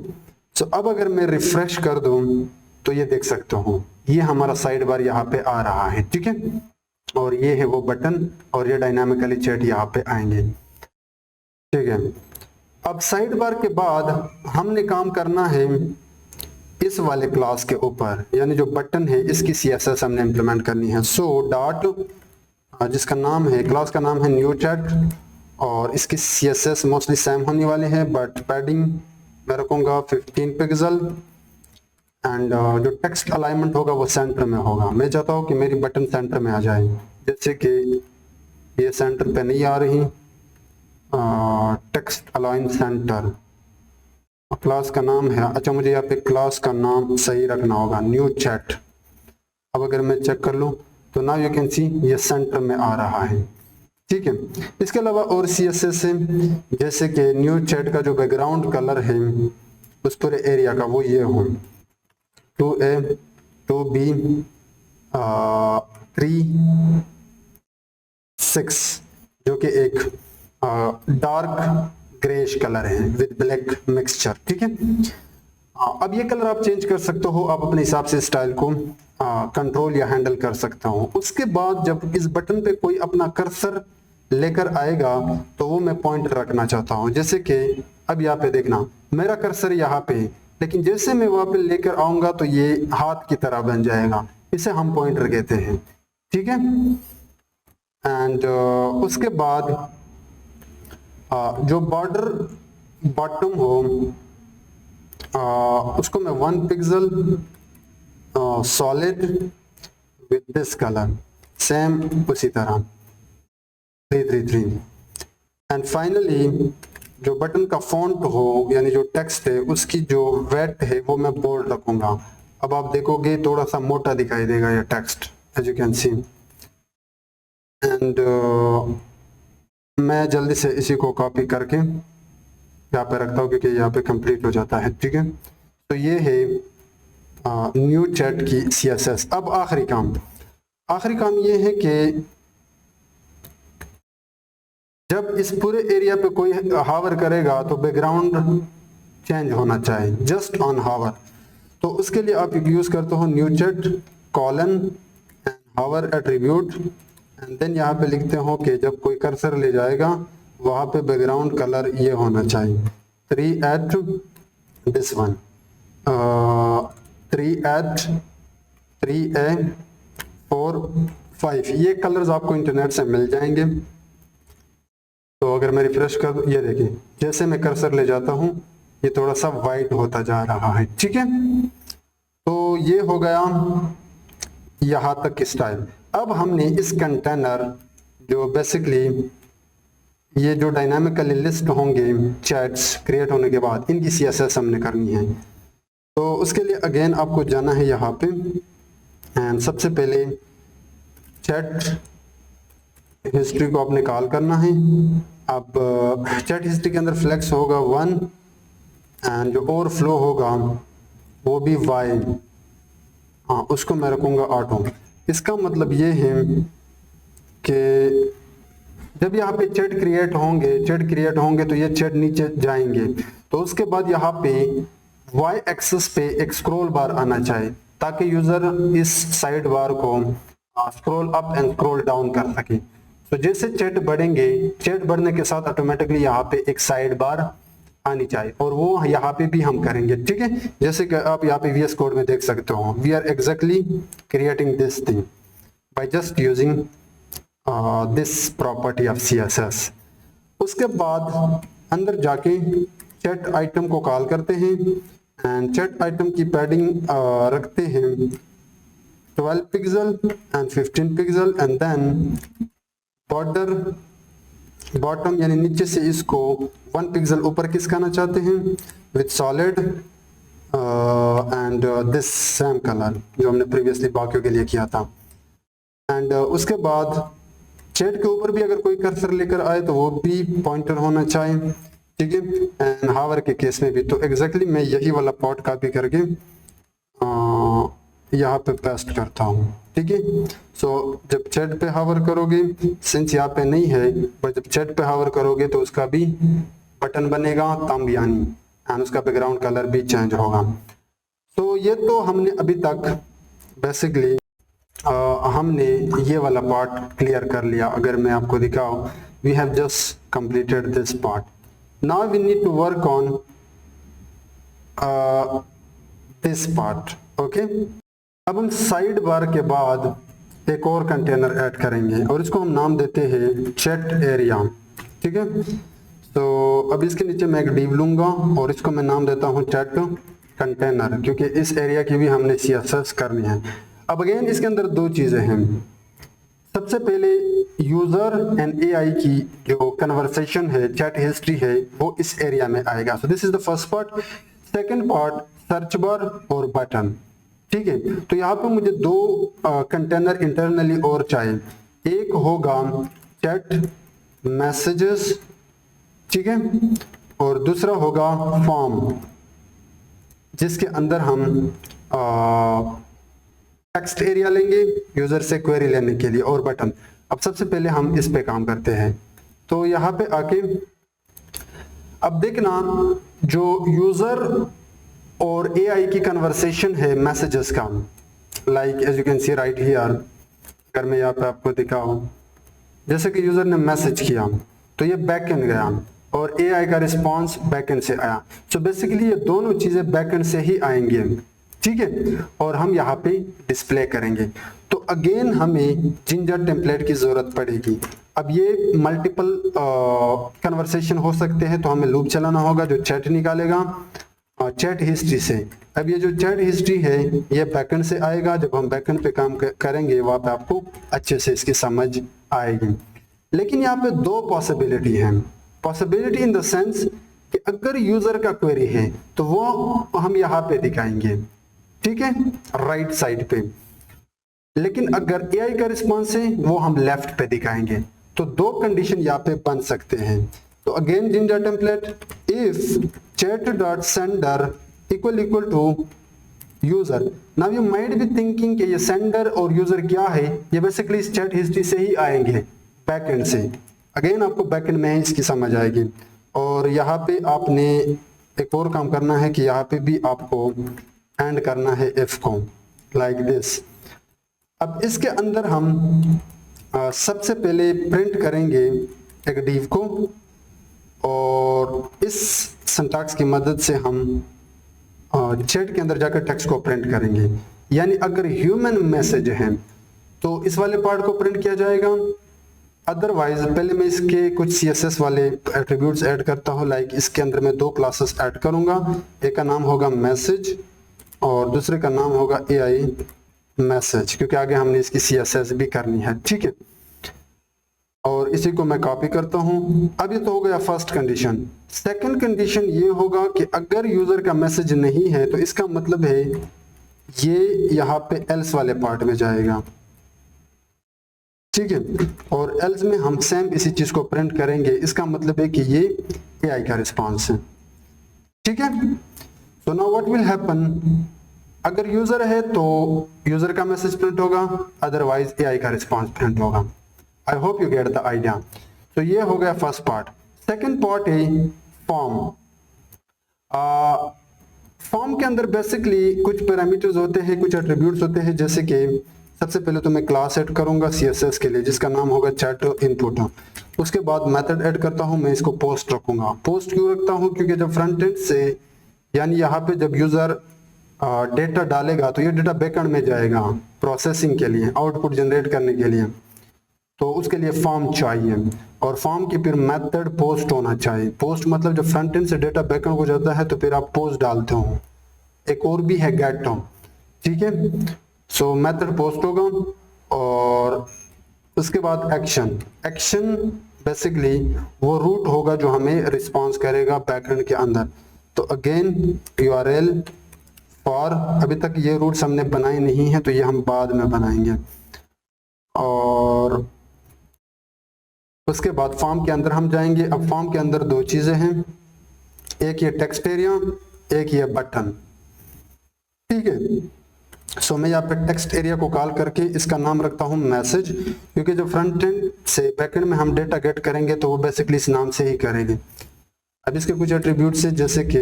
सो अब अगर मैं रिफ्रेश कर दूं तो ये देख सकते हो ये हमारा साइड बार यहाँ पे आ रहा है, ठीक है। और ये है वो बटन और ये डायनामिकली चैट यहाँ पे आएंगे, ठीक है। अब साइड बार के बाद हमने काम करना है इस वाले क्लास के ऊपर, यानी जो बटन है इसकी CSS हमने इंप्लीमेंट करनी है। सो डॉट जिसका नाम है, क्लास का नाम है न्यू चैट, और इसकी CSS मोस्टली सेम होने वाले हैं, बट पैडिंग मैं रखूंगा 15 पिक्सल। एंड जो टेक्स्ट अलाइनमेंट होगा वो सेंटर में होगा। मैं चाहता हूँ कि मेरी बटन सेंटर में आ जाए, जैसे कि ये सेंटर पे नहीं आ रही। टेक्स्ट अलाइन सेंटर, क्लास का नाम है, अच्छा मुझे यहाँ पे क्लास का नाम सही रखना होगा, न्यू चैट। अब अगर मैं चेक कर लूँ तो नाउ यू कैन सी ये सेंटर में आ रहा है, ठीक है। इसके अलावा और CSS है, जैसे कि न्यू चैट का जो बैकग्राउंड कलर है उस पूरे एरिया का वो ये हो 2A 2B 3 6, जो कि एक डार्क ग्रेश कलर है विद ब्लैक मिक्सचर, ठीक है। अब ये कलर आप चेंज कर सकते हो, आप अपने हिसाब से स्टाइल को कंट्रोल या हैंडल कर सकता हूँ। उसके बाद जब इस बटन पे कोई अपना कर्सर लेकर आएगा तो वो मैं पॉइंटर रखना चाहता हूँ, जैसे कि अब यहाँ पे देखना मेरा कर्सर यहाँ पे, लेकिन जैसे मैं वहां पे लेकर आऊंगा तो ये हाथ की तरह बन जाएगा, इसे हम पॉइंटर कहते हैं, ठीक है। एंड उसके बाद जो बॉर्डर बॉटम हो उसको मैं 1 pixel solid with this colour, same उसी तरह 333। एंड फाइनली जो बटन का फॉन्ट हो यानी जो टेक्स्ट है उसकी जो वेट है वो मैं बोल्ड रखूंगा। अब आप देखोगे थोड़ा सा मोटा दिखाई देगा ये text, as you can see. And मैं जल्दी से इसी को कॉपी करके यहाँ पे रखता हूँ क्योंकि यहाँ पे कंप्लीट हो जाता है, ठीक है। तो ये है न्यू चैट की CSS। अब आखिरी काम ये है कि जब इस पूरे एरिया पे कोई हावर करेगा तो बैकग्राउंड चेंज होना चाहिए, जस्ट ऑन हावर। तो उसके लिए आप यूज करते हो new chat colon and hover attribute, and then यहाँ पे लिखते हो कि जब कोई कर्सर ले जाएगा वहां पे बैकग्राउंड कलर ये होना चाहिए 3 at this one 3 at 3A 4 5, ये कलर्स आपको इंटरनेट से मिल जाएंगे। तो अगर मैं रिफ्रेश कर दूं, ये देखिए जैसे मैं कर्सर ले जाता हूं ये थोड़ा सा वाइट होता जा रहा है, ठीक है। तो ये हो गया यहां तक की स्टाइल। अब हमने इस कंटेनर जो बेसिकली ये जो डायनामिकली लिस्ट होंगे चैट्स क्रिएट होने के बाद, इनकी CSS हमने करनी है। तो उसके लिए अगेन आपको जाना है यहाँ पे एंड सबसे पहले चैट हिस्ट्री को आपने कॉल करना है। अब चैट हिस्ट्री के अंदर फ्लेक्स होगा 1 एंड जो ओवरफ्लो होगा वो भी y, हाँ उसको मैं रखूंगा ऑटो। इसका मतलब ये है कि जब यहाँ पे चैट क्रिएट होंगे तो ये चैट नीचे जाएंगे, तो उसके बाद यहाँ पे y एक्सिस पे एक स्क्रॉल बार आना चाहिए ताकि यूजर इस साइड बार को scroll up and scroll down कर सके। तो जैसे चैट बढ़ेंगे, चैट बढ़ने के साथ ऑटोमेटिकली यहाँ पे एक साइड बार आनी चाहिए, और वो यहाँ पे भी हम करेंगे, ठीक है। जैसे कि आप यहाँ पे VS कोड में देख सकते हो, we are exactly creating this thing by just using this property of CSS। उसके बाद अंदर जाके चैट आइटम को कॉल करते हैं एंड चैट आइटम की पैडिंग रखते हैं 12 pixel and 15 pixel and then border bottom यानी नीचे से इसको 1 पिक्सल ऊपर खिसकाना चाहते हैं with solid and this same colour जो हमने प्रीवियसली बाकियों के लिए किया था। एंड उसके बाद चैट के ऊपर भी अगर कोई कर्सर लेकर आए तो वो भी पॉइंटर होना चाहिए, ठीक है। एंड हावर के केस में भी तो एग्जैक्टली मैं यही वाला पॉट कॉपी करके यहाँ पे पेस्ट करता हूँ, ठीक है। सो जब चैट पे हावर करोगे, सिंस यहाँ पे नहीं है, पर जब चैट पे हावर करोगे तो उसका भी बटन बनेगा तंब यानी, एंड उसका बैकग्राउंड कलर भी चेंज होगा। तो ये तो हमने अभी तक बेसिकली हमने ये वाला पार्ट क्लियर कर लिया। अगर मैं आपको दिखाऊं, we have just completed this part, now we need to work on this part, okay. अब हम साइड बार के बाद एक और कंटेनर ऐड करेंगे और इसको हम नाम देते हैं चैट एरिया, ठीक है। तो अब इसके नीचे मैं एक डिव लूंगा और इसको मैं नाम देता हूं चैट कंटेनर, क्योंकि इस एरिया की भी हमने CSS करनी है। अब अगेन इसके अंदर दो चीजें हैं। सबसे पहले यूजर एंड AI की जो कन्वर्सेशन है, चैट हिस्ट्री है, वो इस एरिया में आएगा। So this is the first part. Second part search bar और बटन, ठीक है। तो यहाँ पे मुझे दो कंटेनर इंटरनली और चाहिए। एक होगा चैट मैसेजेस, ठीक है, और दूसरा होगा फॉर्म, जिसके अंदर हम टेक्स्ट एरिया लेंगे यूजर से क्वेरी लेने के लिए, और बटन। अब सबसे पहले हम इस पे काम करते हैं। तो यहाँ पे आके अब देखना, जो यूजर और AI की कन्वर्सेशन है मैसेजेस का, like as you can see right here, अगर मैं यहाँ पे आपको दिखाऊं, जैसे कि यूजर ने मैसेज किया तो ये बैकएंड गया और AI का रिस्पांस बैकएंड से आया। सो बेसिकली ये दोनों चीजें बैकएंड से ही आएंगे, ठीक है, और हम यहाँ पे डिस्प्ले करेंगे। तो अगेन हमें जिंजर टेम्पलेट की जरूरत पड़ेगी। अब ये मल्टीपल कन्वर्सेशन हो सकते हैं, तो हमें लूप चलाना होगा जो चैट निकालेगा चैट हिस्ट्री से। अब ये जो चैट हिस्ट्री है ये बैकएंड से आएगा। जब हम बैकएंड पे काम करेंगे वहां पे आपको अच्छे से इसकी समझ आएगी। लेकिन यहाँ पे दो पॉसिबिलिटी है। पॉसिबिलिटी इन द सेंस कि अगर यूजर का क्वेरी है तो वो हम यहाँ पे दिखाएंगे, ठीक है, राइट साइड पे। लेकिन अगर AI का रिस्पॉन्स है वो हम लेफ्ट पे दिखाएंगे। तो दो कंडीशन यहाँ पे बन सकते हैं। तो again ginger template, if chat.sender equal to user। Now you might be thinking कि ये सेंडर और यूजर क्या है, ये बेसिकली इस चैट हिस्ट्री से ही आएंगे बैकएंड से। अगेन आपको बैकएंड में इसकी समझ आएगी। और यहाँ पे आपने एक और काम करना है कि यहाँ पे भी आपको एंड करना है इफ को, लाइक दिस। अब इसके अंदर हम सबसे पहले प्रिंट करेंगे एक div को, और इस सिंटैक्स की मदद से हम चैट के अंदर जाकर टेक्स्ट को प्रिंट करेंगे। यानी अगर ह्यूमन मैसेज है तो इस वाले पार्ट को प्रिंट किया जाएगा, अदरवाइज पहले मैं इसके कुछ CSS वाले एट्रीब्यूट्स ऐड करता हूँ। लाइक इसके अंदर मैं 2 क्लासेस ऐड करूंगा, एक का नाम होगा मैसेज और दूसरे का नाम होगा AI मैसेज, क्योंकि आगे हमने इसकी CSS भी करनी है, ठीक है। और इसी को मैं कॉपी करता हूं। अब ये तो हो गया फर्स्ट कंडीशन। सेकंड कंडीशन ये होगा कि अगर यूजर का मैसेज नहीं है तो इसका मतलब है ये यहाँ पे एल्स वाले पार्ट में जाएगा, ठीक है। और एल्स में हम सेम इसी चीज को प्रिंट करेंगे, इसका मतलब है कि ये AI का रिस्पॉन्स है, ठीक है। So now what will happen, अगर यूजर है तो यूजर का मैसेज प्रिंट होगा, अदरवाइज AI का रिस्पॉन्स प्रिंट होगा। आई hope you get the idea. तो ये हो गया फर्स्ट पार्ट। सेकंड पार्ट है फॉर्म। फॉर्म के अंदर बेसिकली कुछ पैरामीटर्स होते हैं, कुछ एट्रीब्यूट्स होते हैं, जैसे कि सबसे पहले तो मैं क्लास ऐड करूंगा CSS के लिए जिसका नाम होगा चैट इनपुट। उसके बाद मेथड ऐड करता हूं, मैं इसको पोस्ट रखूंगा। पोस्ट क्यों रखता हूं, क्योंकि जब फ्रंट एंड से यानी यहाँ पे जब यूजर डेटा डालेगा तो ये डेटा बैकएंड में जाएगा प्रोसेसिंग के लिए, आउटपुट जनरेट करने के लिए, तो उसके लिए फॉर्म चाहिए। और फॉर्म की फिर मेथड पोस्ट होना चाहिए। पोस्ट मतलब जब फ्रंट एंड से डेटा बैकएंड को जाता है तो फिर आप पोस्ट डालते हो। एक और भी है गेट, ठीक है। सो मेथड पोस्ट होगा और उसके बाद एक्शन। एक्शन बेसिकली वो रूट होगा जो हमें रिस्पॉन्स करेगा बैकएंड के अंदर। तो अगेन URL फॉर, अभी तक ये रूट्स हमने बनाए नहीं है तो ये हम बाद में बनाएंगे। और उसके बाद फॉर्म के अंदर हम जाएंगे। अब फॉर्म के अंदर 2 चीजें हैं, एक ये टेक्स्ट एरिया, एक ये बटन, ठीक है। सो मैं यहाँ पे टेक्स्ट एरिया को कॉल करके इसका नाम रखता हूँ मैसेज, क्योंकि जब फ्रंट एंड से बैकएंड में हम डेटा गेट करेंगे तो वो बेसिकली इस नाम से ही करेंगे। अब इसके कुछ एट्रीब्यूट्स है, जैसे कि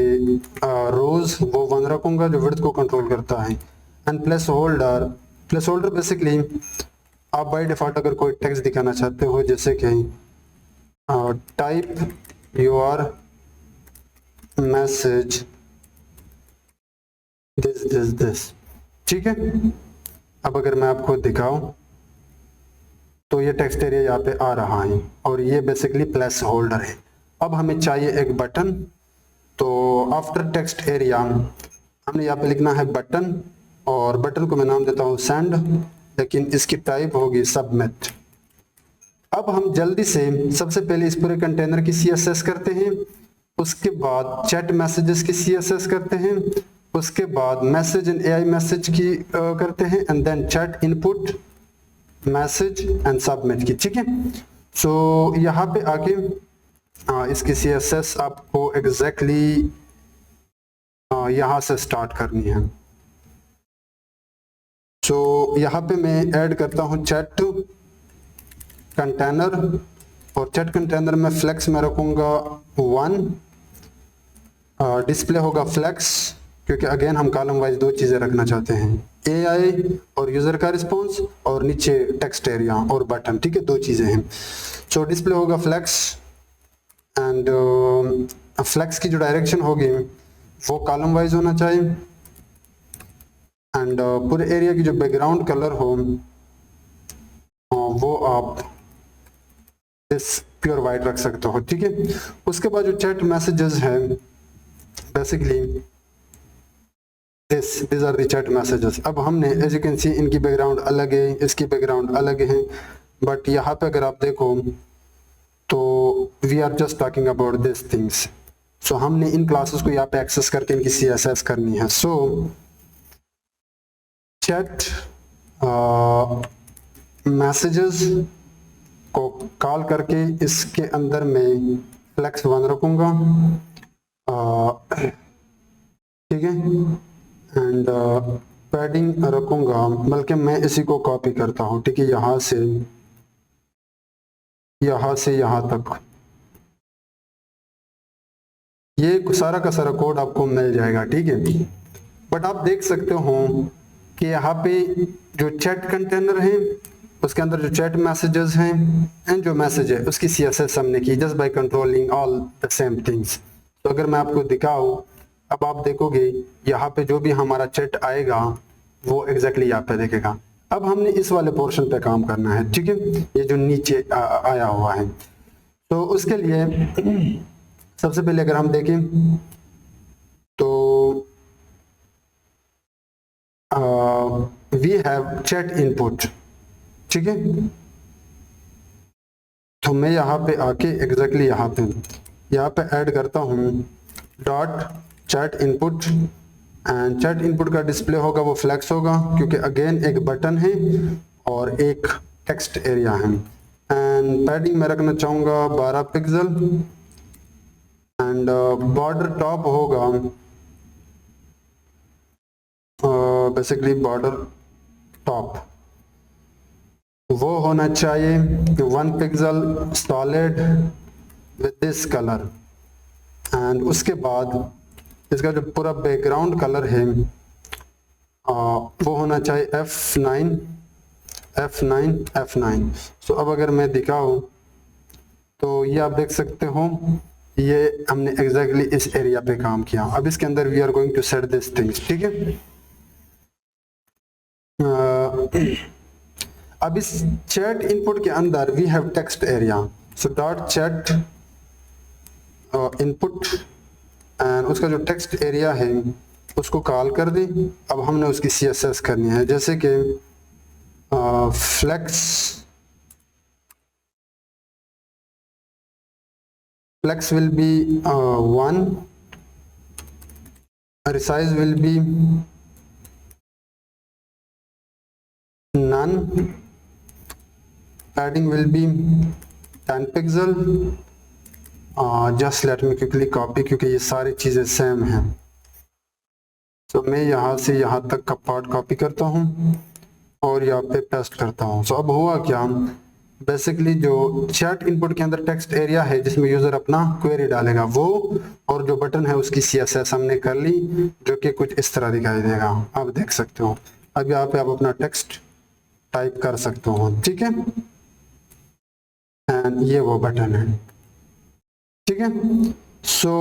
रोज वो 1 रखूंगा जो विड्थ को कंट्रोल करता है, and place holder. Place holder basically आप बाय डिफॉल्ट अगर कोई टेक्स्ट दिखाना चाहते हो, जैसे कि टाइप योर मैसेज दिस, ठीक है। अब अगर मैं आपको दिखाऊं तो ये टेक्स्ट एरिया यहाँ पे आ रहा है और ये बेसिकली प्लेस होल्डर है। अब हमें चाहिए एक बटन, तो आफ्टर टेक्स्ट एरिया हमने यहाँ पे लिखना है बटन, और बटन को मैं नाम देता हूँ सेंड, लेकिन इसकी टाइप होगी सबमिट। अब हम जल्दी से सबसे पहले इस पूरे कंटेनर की CSS करते हैं, उसके बाद चैट मैसेजेस की CSS करते हैं, उसके बाद मैसेज एंड AI मैसेज की करते हैं, and then chat input message and submit की, ठीक है। सो यहाँ पे आके इसकी CSS आपको एग्जैक्टली यहाँ से स्टार्ट करनी है। सो यहाँ पे मैं ऐड करता हूँ चैट कंटेनर, और चैट कंटेनर में फ्लेक्स में रखूंगा 1, डिस्प्ले होगा फ्लेक्स, क्योंकि अगेन हम कॉलम वाइज 2 चीजें रखना चाहते हैं, AI और यूजर का रिस्पॉन्स, और नीचे टेक्स्ट एरिया और बटन, ठीक है, 2 चीजें हैं। सो डिस्प्ले होगा फ्लेक्स, एंड फ्लेक्स की जो डायरेक्शन होगी वो कॉलम वाइज होना चाहिए, एंड पूरे एरिया की जो बैकग्राउंड कलर हो वो आप इस प्योर वाइट रख सकते हो, ठीक है। उसके बाद जो चैट मैसेजेस है basically these are the chat messages। अब हमने एज यू कैन सी इनकी बैकग्राउंड अलग है, इसकी बैकग्राउंड अलग है, बट यहाँ पे अगर आप देखो तो we are just talking about this things. So हमने इन क्लासेस को यहाँ पे एक्सेस करके इनकी CSS करनी है। सो चैट मैसेजेस को कॉल करके इसके अंदर में फ्लेक्स 1 रखूंगा, ठीक है, एंड पैडिंग रखूंगा, बल्कि मैं इसी को कॉपी करता हूँ, ठीक है, यहाँ से यहाँ से यहाँ तक, ये सारा का सारा कोड आपको मिल जाएगा, ठीक है। बट आप देख सकते हो कि यहाँ पे जो चैट कंटेनर है उसके अंदर जो चैट मैसेजेस हैं एंड जो मैसेज है उसकी CSS हमने की just by controlling all the same things. तो अगर मैं आपको दिखाऊं, अब आप देखोगे यहाँ पे जो भी हमारा चैट आएगा वो एग्जैक्टली यहाँ पे देखेगा। अब हमने इस वाले पोर्शन पे काम करना है, ठीक है, ये जो नीचे आया हुआ है। तो उसके लिए सबसे पहले अगर हम देखें तो वी हैव चैट इनपुट, ठीक है। तो मैं यहाँ पे आके एग्जैक्टली यहाँ पे ऐड करता हूँ dot chat input, and chat input का डिस्प्ले होगा वो फ्लैक्स होगा क्योंकि अगेन एक बटन है और एक टेक्स्ट एरिया है। एंड पैडिंग मैं रखना चाहूँगा 12 पिक्सल, एंड बॉर्डर टॉप होगा बेसिकली बॉर्डर टॉप वो होना चाहिए 1 pixel solid with this colour. And उसके बाद इसका जो पूरा बैकग्राउंड कलर है वो होना चाहिए F9। सो अब अगर मैं दिखाऊं तो ये आप देख सकते हो ये हमने एग्जैक्टली इस एरिया पे काम किया। अब इसके अंदर we are going to set this things, ठीक है। अब इस चैट इनपुट के अंदर we have text area, so dot chat input, and उसका जो टेक्स्ट एरिया है उसको कॉल कर दें। अब हमने उसकी CSS करनी है, जैसे कि flex will be 1, resize will be none, padding will be 10 pixel। Just let me quickly copy क्योंकि ये सारी चीज़ें सेम हैं। तो मैं यहाँ से यहाँ तक का पार्ट कॉपी करता हूँ और यहाँ पे पेस्ट करता हूँ। सो अब हुआ क्या, बेसिकली जो चैट इनपुट के अंदर टेक्स्ट एरिया है जिसमें यूज़र अपना क्वेरी डालेगा वो, और जो बटन है उसकी CSS हमने कर ली जो कि कुछ इस तरह दिखाई देगा, आप देख सकते हो। अब यहाँ पे आप अपना टेक्स्ट टाइप कर सकते हो, ठीक है। एंड ये वो बटन है, ठीक है। सो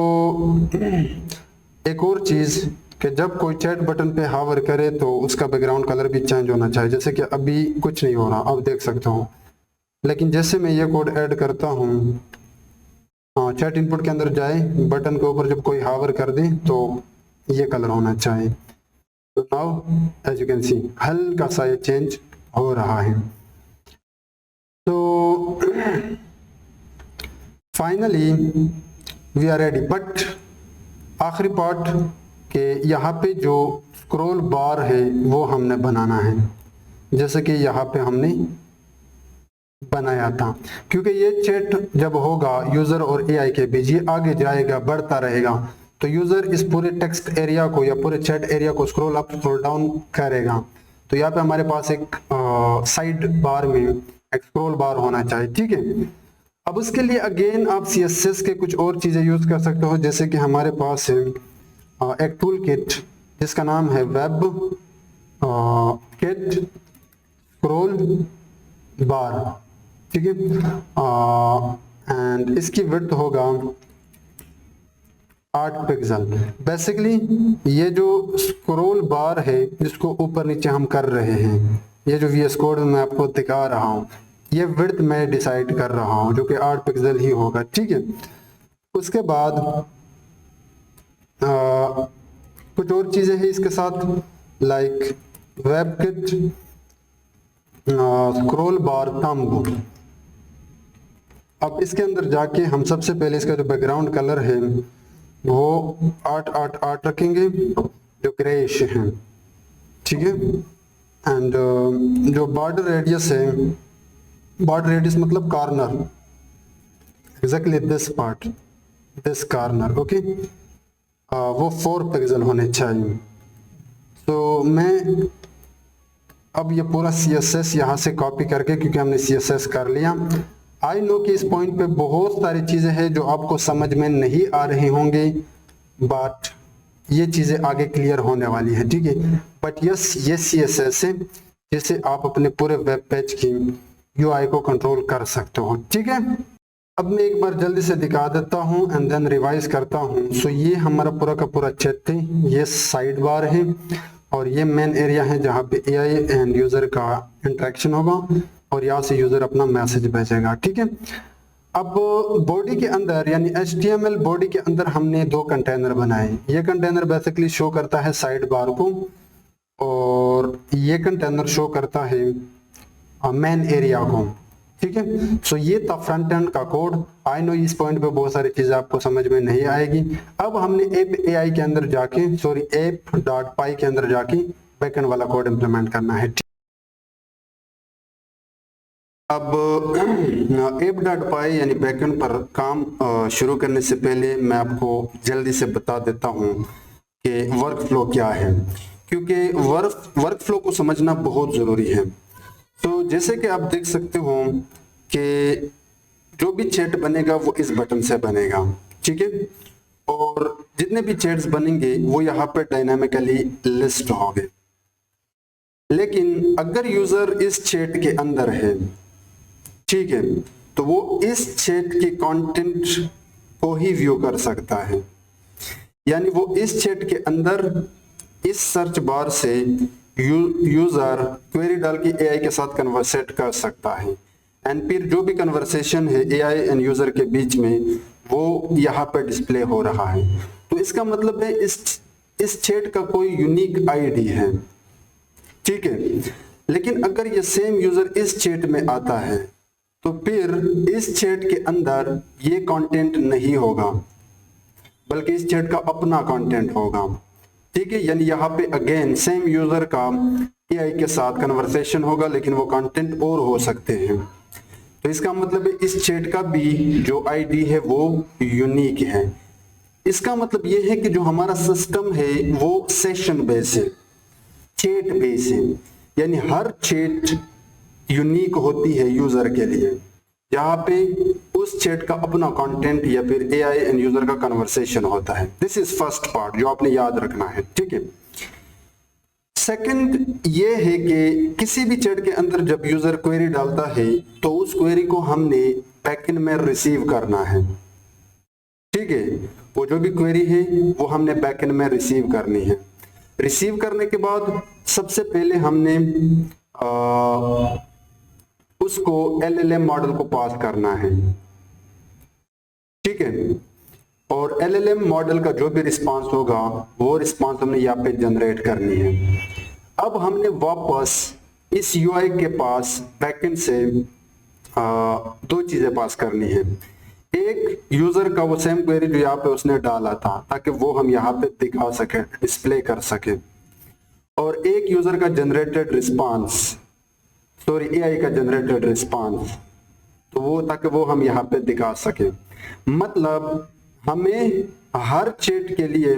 एक और चीज़ कि जब कोई चैट बटन पे हावर करे तो उसका बैकग्राउंड कलर भी चेंज होना चाहिए, जैसे कि अभी कुछ नहीं हो रहा, आप देख सकते हो। लेकिन जैसे मैं ये कोड ऐड करता हूँ, चैट इनपुट के अंदर जाए, बटन के ऊपर जब कोई हावर कर दे तो ये कलर होना चाहिए। तो now as you can see हल्का सा ये चेंज हो रहा है। तो finally we are ready. But आखिरी पार्ट के यहाँ पे जो स्क्रॉल बार है वो हमने बनाना है, जैसे कि यहाँ पे हमने बनाया था। क्योंकि ये चैट जब होगा यूज़र और AI के बीच, ये आगे जाएगा, बढ़ता रहेगा, तो यूज़र इस पूरे टेक्स्ट एरिया को या पूरे चैट एरिया को स्क्रॉल अप स्क्रॉल डाउन करेगा। तो यहाँ पे हमारे पास एक साइड बार में एक स्क्रॉल बार होना चाहिए, ठीक है। अब उसके लिए अगेन आप CSS के कुछ और चीज़ें यूज़ कर सकते हो, जैसे कि हमारे पास है एक टूल किट जिसका नाम है वेब किट स्क्रॉल बार, ठीक है। एंड इसकी विड्थ होगा 8 पिक्सल। बेसिकली ये जो स्क्रॉल बार है जिसको ऊपर नीचे हम कर रहे हैं, ये जो VS कोड मैं आपको दिखा रहा हूँ, ये विड्थ मैं डिसाइड कर रहा हूँ जो कि 8 पिक्सल ही होगा, ठीक है। उसके बाद कुछ और चीज़ें हैं इसके साथ, लाइक वेब किट स्क्रॉल बार थंब। अब इसके अंदर जाके हम सबसे पहले इसका जो बैकग्राउंड कलर है वो 8 रखेंगे जो ग्रेइश है, ठीक है। एंड जो बॉर्डर रेडियस है, बॉर्डर रेडियस मतलब corner, exactly this part, this corner, okay, वो 4 पिक्सल होने चाहिए। तो मैं अब ये पूरा CSS यहाँ से कॉपी करके, क्योंकि हमने CSS कर लिया, आई नो कि इस पॉइंट पे बहुत सारी चीजें हैं जो आपको समझ में नहीं आ रही होंगी, बट ये चीजें आगे क्लियर होने वाली है, ठीक है। बट यस, ये CSS है जिससे आप अपने पूरे वेब पेज की UI को कंट्रोल कर सकते हो, ठीक है। अब मैं एक बार जल्दी से दिखा देता हूँ एंड देन रिवाइज करता हूँ। सो ये हमारा पूरा का पूरा चैट है, ये साइड बार है और ये मेन एरिया है जहाँ पे AI एंड यूजर का इंटरेक्शन होगा और यहाँ से यूजर अपना मैसेज भेजेगा, ठीक है। अब बॉडी के अंदर यानी HTML बॉडी के अंदर हमने दो कंटेनर बनाए। ये कंटेनर बेसिकली शो करता है साइड बार को और ये कंटेनर शो करता है मेन एरिया को, ठीक है। सो ये था फ्रंट एंड का कोड। आई नो इस पॉइंट पे बहुत सारी चीजें आपको समझ में नहीं आएगी। अब हमने API के अंदर जाके app.py के अंदर जाके बैकएंड वाला कोड इंप्लीमेंट करना है। अब app.py यानी बैकएंड पर काम शुरू करने से पहले मैं आपको जल्दी से बता देता हूं कि वर्क फ्लो क्या है, क्योंकि वर्क फ्लो को समझना बहुत जरूरी है। तो जैसे कि आप देख सकते हो कि जो भी चैट बनेगा वो इस बटन से बनेगा, ठीक है। और जितने भी चैट्स बनेंगे वो यहाँ पे डायनामिकली लिस्ट होंगे। लेकिन अगर यूजर इस चैट के अंदर है, ठीक है, तो वो इस चैट के कंटेंट को ही व्यू कर सकता है। यानी वो इस चैट के अंदर इस सर्च बार से यूजर क्वेरी डाल के AI के साथ कन्वर्सेट कर सकता है एंड फिर जो भी कन्वर्सेशन है AI एंड यूजर के बीच में वो यहाँ पर डिस्प्ले हो रहा है। तो इसका मतलब है इस चैट का कोई यूनिक ID है, ठीक है। लेकिन अगर ये सेम यूजर इस चैट में आता है तो फिर इस चैट के अंदर ये कंटेंट नहीं होगा, बल्कि इस चैट का अपना कंटेंट होगा, ठीक है। यानी यहाँ पे अगेन सेम यूजर का AI के साथ कन्वर्सेशन होगा, लेकिन वो कंटेंट और हो सकते हैं। तो इसका मतलब है इस चैट का भी जो ID है वो यूनिक है। इसका मतलब ये है कि जो हमारा सिस्टम है वो सेशन बेस है, चैट बेस है। यानी हर चैट यूनिक होती है यूजर के लिए, जहाँ पे उस चैट का अपना कंटेंट या फिर AI एंड यूजर का कन्वर्सेशन होता है। दिस इज फर्स्ट पार्ट जो आपने याद रखना है, ठीक है। सेकंड ये है कि किसी भी चैट के अंदर जब यूजर क्वेरी डालता है तो उस क्वेरी को हमने बैकएंड में रिसीव करना है, ठीक है। वो जो भी क्वेरी है वो हमने बैकएंड में रिसीव करनी है। रिसीव करने के बाद सबसे पहले हमने उसको LLM मॉडल को पास करना है, ठीक है। और LLM मॉडल का जो भी रिस्पांस होगा वो रिस्पांस हमने यहाँ पे जनरेट करनी है। अब हमने वापस इस UI के पास बैकएंड से दो चीजें पास करनी है। एक यूजर का वो सेम क्वेरी जो यहाँ पे उसने डाला था ताकि वो हम यहाँ पे दिखा सके, डिस्प्ले कर सके, और एक यूजर का जनरेटेड रिस्पांस, AI का जनरेटेड रिस्पांस, तो वो ताकि वो हम यहाँ पे दिखा सके। मतलब हमें हर चैट के लिए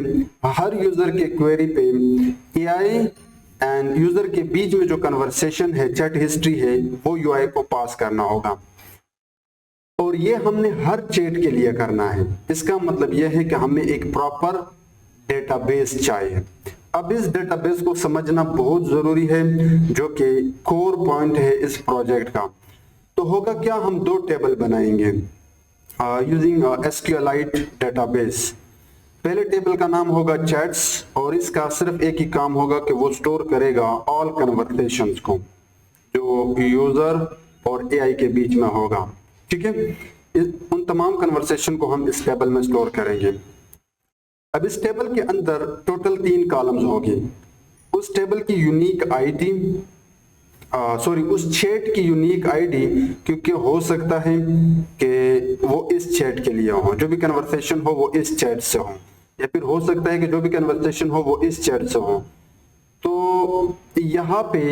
हर यूजर के क्वेरी पे AI एंड यूजर के बीच में जो कन्वर्सेशन है, चैट हिस्ट्री है, वो UI को पास करना होगा। और ये हमने हर चैट के लिए करना है। इसका मतलब यह है कि हमें एक प्रॉपर डेटाबेस चाहिए। अब इस डेटाबेस को समझना बहुत जरूरी है, जो कि कोर पॉइंट है इस प्रोजेक्ट का। तो होगा क्या, हम दो टेबल बनाएंगे यूजिंग SQLite डेटाबेस। पहले टेबल का नाम होगा चैट्स और इसका सिर्फ एक ही काम होगा कि वो स्टोर करेगा ऑल कन्वर्सेशंस को जो यूजर और AI के बीच में होगा, ठीक है। उन तमाम कन्वर्सेशन को हम इस टेबल में स्टोर करेंगे। अब इस टेबल के अंदर टोटल 3 कॉलम्स होंगे। उस टेबल की यूनिक ID, उस चैट की यूनिक ID, क्योंकि हो सकता है कि वो इस चैट के लिए हो, जो भी कन्वर्सेशन हो वो इस चैट से हो, या फिर हो सकता है कि जो भी कन्वर्सेशन हो वो इस चैट से हो। तो यहाँ पे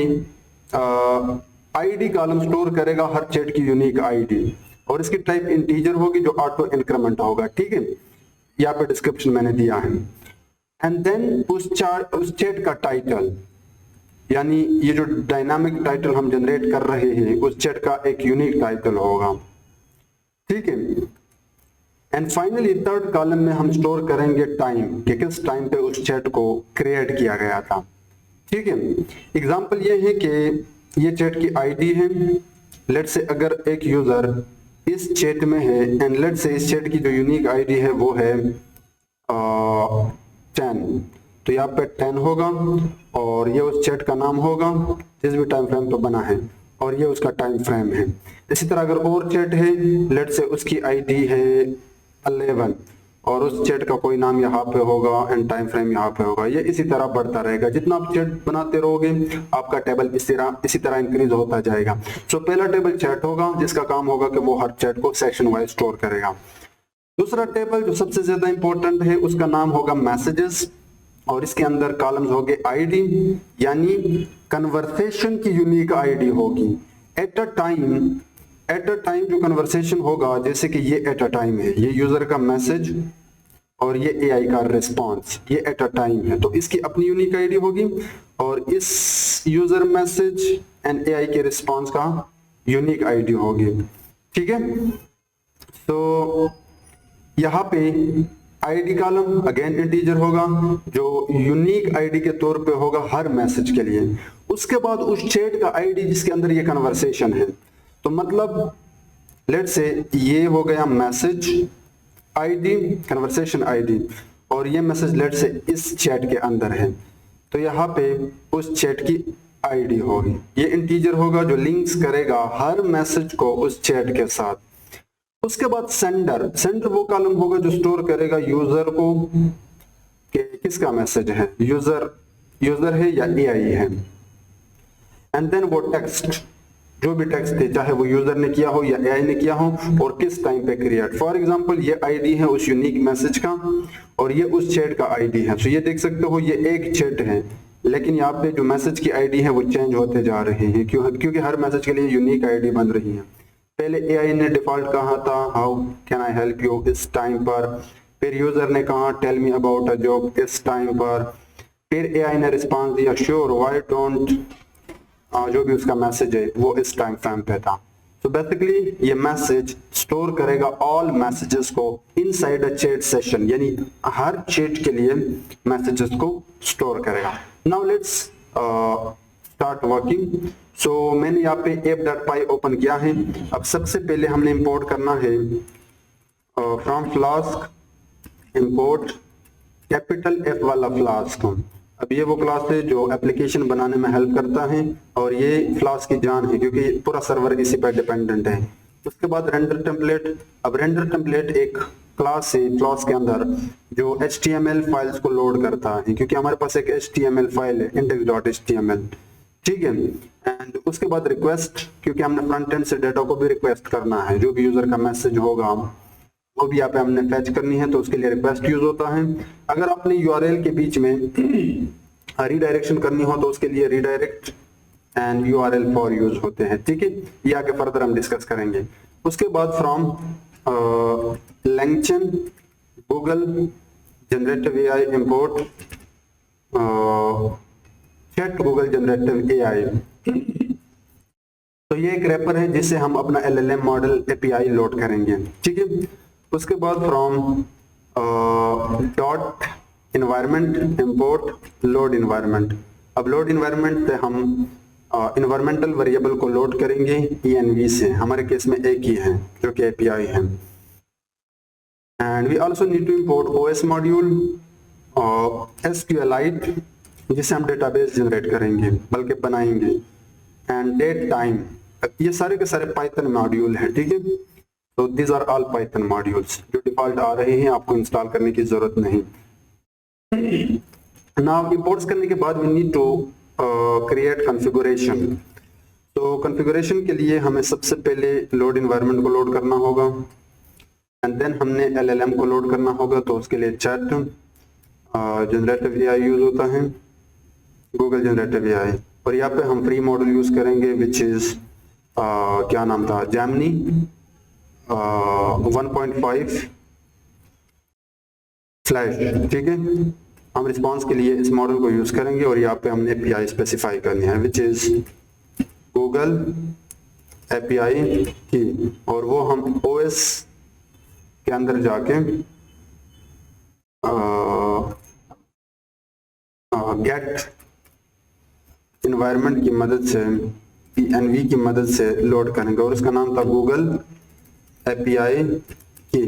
ID कॉलम स्टोर करेगा हर चैट की यूनिक ID और इसकी टाइप इंटीजर होगी जो ऑटो इंक्रीमेंट होगा, ठीक है। यहाँ पे डिस्क्रिप्शन मैंने दिया है। एंड देन उस चैट का टाइटल, यानी ये जो डायनामिक टाइटल हम जनरेट कर रहे हैं उस चैट का एक यूनिक टाइटल होगा, ठीक है। एंड फाइनली थर्ड कॉलम में हम स्टोर करेंगे टाइम, कि किस टाइम पे उस चैट को क्रिएट किया गया था। ठीक है। एग्जांपल ये है कि ये चैट की आईडी है। लेट्स से अगर एक यूजर इस चैट में है एंड लेट्स से इस चैट की जो यूनिक आईडी है वो है 10, तो यहाँ पे 10 होगा और ये उस चैट का नाम होगा जिस भी टाइम फ्रेम पे बना है, और ये उसका टाइम फ्रेम है। इसी तरह अगर और चैट है, लेट्स से उसकी आईडी है 11 और उस चैट का कोई नाम यहाँ पे होगा एंड टाइम फ्रेम यहाँ पे होगा। ये इसी तरह बढ़ता रहेगा, जितना आप चैट बनाते रहोगे आपका टेबल इसी तरह इंक्रीज होता जाएगा। सो पहला टेबल चैट होगा जिसका काम होगा कि वो हर चैट को सेक्शन वाइज स्टोर करेगा। दूसरा टेबल जो सबसे ज्यादा इंपॉर्टेंट है उसका नाम होगा मैसेजेस, और इसके अंदर कॉलम्स होंगे आईडी, यानी कन्वर्सेशन की यूनिक आईडी होगी। एट अ टाइम जो कन्वर्सेशन होगा, जैसे कि ये एट अ टाइम है, ये यूजर का मैसेज और ये एआई का रिस्पांस, ये एट अ टाइम है, तो इसकी अपनी यूनिक आईडी होगी और इस यूजर मैसेज एंड एआई के रिस्पांस का यूनिक आईडी होगी। ठीक है। तो यहाँ पे आईडी कॉलम अगेन इंटीजर होगा जो यूनिक आईडी के तौर पे होगा हर मैसेज के लिए। उसके बाद उस चैट का आईडी जिसके अंदर ये कन्वर्सेशन है, तो मतलब लेट्स से ये हो गया मैसेज आईडी, कन्वर्सेशन आईडी, और ये मैसेज लेट्स से इस चैट के अंदर है, तो यहाँ पे उस चैट की आईडी होगी। ये इंटीजर होगा जो लिंक्स करेगा हर मैसेज को उस चैट के साथ। उसके बाद सेंडर वो कॉलम होगा जो स्टोर करेगा यूजर को कि किसका मैसेज है, यूजर है या एआई है। एंड देन वो टेक्स्ट, जो भी टेक्स्ट है चाहे वो यूजर ने किया हो या एआई ने किया हो और किस टाइम पे क्रिएट। फॉर एग्जांपल ये आईडी है उस यूनिक मैसेज का और ये उस चैट का आईडी है। तो ये देख सकते हो ये एक चैट है, लेकिन यहाँ पे जो मैसेज की आईडी है वो चेंज होते जा रहे हैं, क्योंकि हर मैसेज के लिए यूनिक आईडी बन रही है। पहले एआई ने डिफॉल्ट कहा था how can I help you इस टाइम पर, फिर यूजर ने कहा tell me about a job इस टाइम पर, फिर एआई ने रिस्पांस दिया श्योर व्हाई डोंट, जो भी उसका मैसेज है वो इस टाइम फ्रेम पे था। तो बेसिकली ये मैसेज स्टोर करेगा ऑल मैसेजेस को इनसाइड अ चैट सेशन, यानी हर चैट के लिए मैसेजेस को स्टोर करेगा। Now let's start working. So मैंने यहाँ पे app.py ओपन किया है। अब सबसे पहले हमने इंपोर्ट करना है from flask import capital F वाला फ्लास्क। अब ये वो क्लास है जो एप्लीकेशन बनाने में हेल्प करता है और ये फ्लास्क की जान है क्योंकि पूरा सर्वर इसी पर डिपेंडेंट है। उसके बाद रेंडर टेम्पलेट। अब रेंडर टेम्पलेट एक क्लास है फ्लास्क के अंदर जो HTML फाइल्स को लोड करता है, क्योंकि हमारे पास एक HTML फाइल है index.html। ठीक है। एंड उसके बाद रिक्वेस्ट, क्योंकि हमने फ्रंट एंड से डेटा को भी रिक्वेस्ट करना है, जो भी यूजर का मैसेज होगा वो भी यहाँ पे हमने फैच करनी है, तो उसके लिए रिक्वेस्ट यूज होता है। अगर अपने यूआरएल के बीच में रीडायरेक्शन करनी हो तो उसके लिए redirect and URL for use होते हैं। ठीक है, ये आगे फर्दर हम डिस्कस करेंगे। उसके बाद from LangChain Google generative AI import chat Google generative AI. तो ये एक रैपर है जिससे हम अपना LLM मॉडल API लोड करेंगे। ठीक है। उसके बाद from dot environment import load environment. अब लोड इन्वायरमेंट से हम इन्वायरमेंटल वेरिएबल को लोड करेंगे env से, हमारे केस में एक ही है जो कि API है। And we also need to import OS module SQLite जिससे हम डेटाबेस जनरेट करेंगे बल्कि बनाएंगे। एंड डेट टाइम, ये सारे के सारे पाइथन मॉड्यूल हैं। ठीक है। तो these are all Python modules जो डिफॉल्ट आ रहे हैं, आपको इंस्टॉल करने की जरूरत नहीं। नाउ इंपोर्ट्स करने के बाद we need to create configuration. तो कॉन्फ़िगरेशन के लिए हमें सबसे पहले लोड इन्वायरमेंट को लोड करना होगा एंड देन हमने LLM को लोड करना होगा। तो उसके लिए चैट जनरेटिव एआई यूज होता है, गूगल जनरेटिव एआई, और यहाँ पे हम फ्री मॉडल यूज करेंगे विच इज क्या नाम था, जेमिनी 1.5 फ्लैश। ठीक है। हम रिस्पांस के लिए इस मॉडल को यूज करेंगे और यहाँ पे हमने API स्पेसिफाई करनी है विच इज गूगल एपीआई की, और वो हम ओएस के अंदर जाके गेट इन्वायरमेंट की मदद से, पीएनवी की मदद से लोड करेंगे, और उसका नाम था गूगल एपीआई की।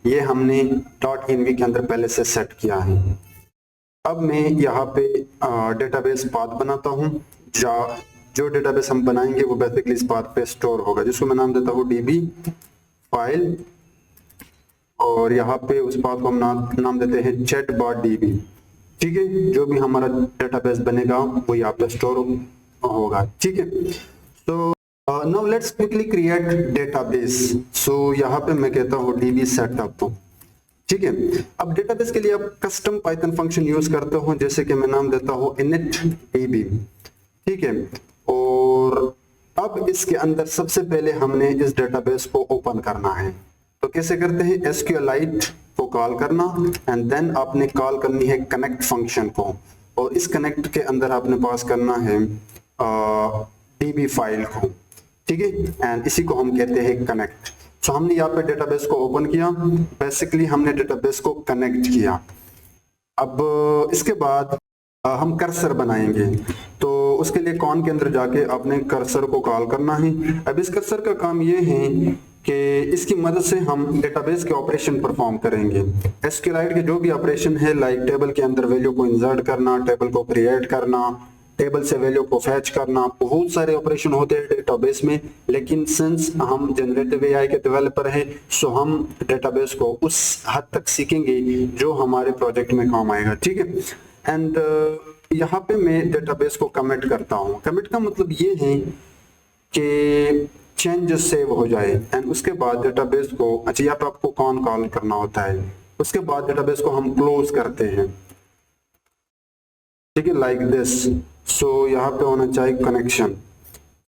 ये हमने .env के अंदर पहले से सेट किया है। अब मैं यहाँ पे डेटाबेस पाथ बनाता हूँ। जो डेटाबेस हम बनाएंगे वो बेसिकली इस पाथ पे स्टोर होगा, जिसको मैं नाम देता हूँ डीबी फाइल, और यहाँ पे उस पाथ को हम नाम देते हैं chatbot.db। ठीक है, जो भी हमारा डेटाबेस बनेगा वो यहाँ पे स्टोर होगा। ठीक है, तो now let's quickly create database. So यहाँ पे मैं कहता हूँ डीबी सेटअप। ठीक है, अब डेटाबेस के लिए आप कस्टम पाइथन फंक्शन यूज करते हो, जैसे कि मैं नाम देता हूँ initdb। ठीक है, और अब इसके अंदर सबसे पहले हमने इस डेटाबेस को ओपन करना है। तो कैसे करते हैं, SQLite को कॉल करना, एंड देन आपने कॉल करनी है कनेक्ट फंक्शन को, और इस कनेक्ट के अंदर आपने पास करना है डीबी फाइल को। ठीक है, एंड इसी को हम कहते हैं कनेक्ट। सो हमने यहाँ पे डेटाबेस को ओपन किया, बेसिकली हमने डेटाबेस को कनेक्ट किया। अब इसके बाद हम कर्सर बनाएंगे, तो उसके लिए कॉन के अंदर जाके अपने कर्सर को कॉल करना है। अब इस कर्सर का काम ये है कि इसकी मदद से हम डेटाबेस के ऑपरेशन परफॉर्म करेंगे। SQLite के जो भी ऑपरेशन है, लाइक टेबल के अंदर वैल्यू को इंसर्ट करना, टेबल को क्रिएट करना, टेबल से वैल्यू को फैच करना, बहुत सारे ऑपरेशन होते हैं डेटाबेस में। लेकिन सिंस हम जनरेटिव एआई के डेवलपर हैं, सो हम डेटाबेस को उस हद तक सीखेंगे जो हमारे प्रोजेक्ट में काम आएगा। ठीक है, एंड यहाँ पे मैं डेटाबेस को कमिट करता हूँ। कमिट का मतलब ये है कि चेंज सेव हो जाए, एंड उसके बाद डेटाबेस को, अच्छा यहाँ पे आपको कौन कॉल करना होता है, उसके बाद डेटाबेस को हम क्लोज करते हैं। ठीक है, लाइक दिस। सो यहाँ पे होना चाहिए कनेक्शन,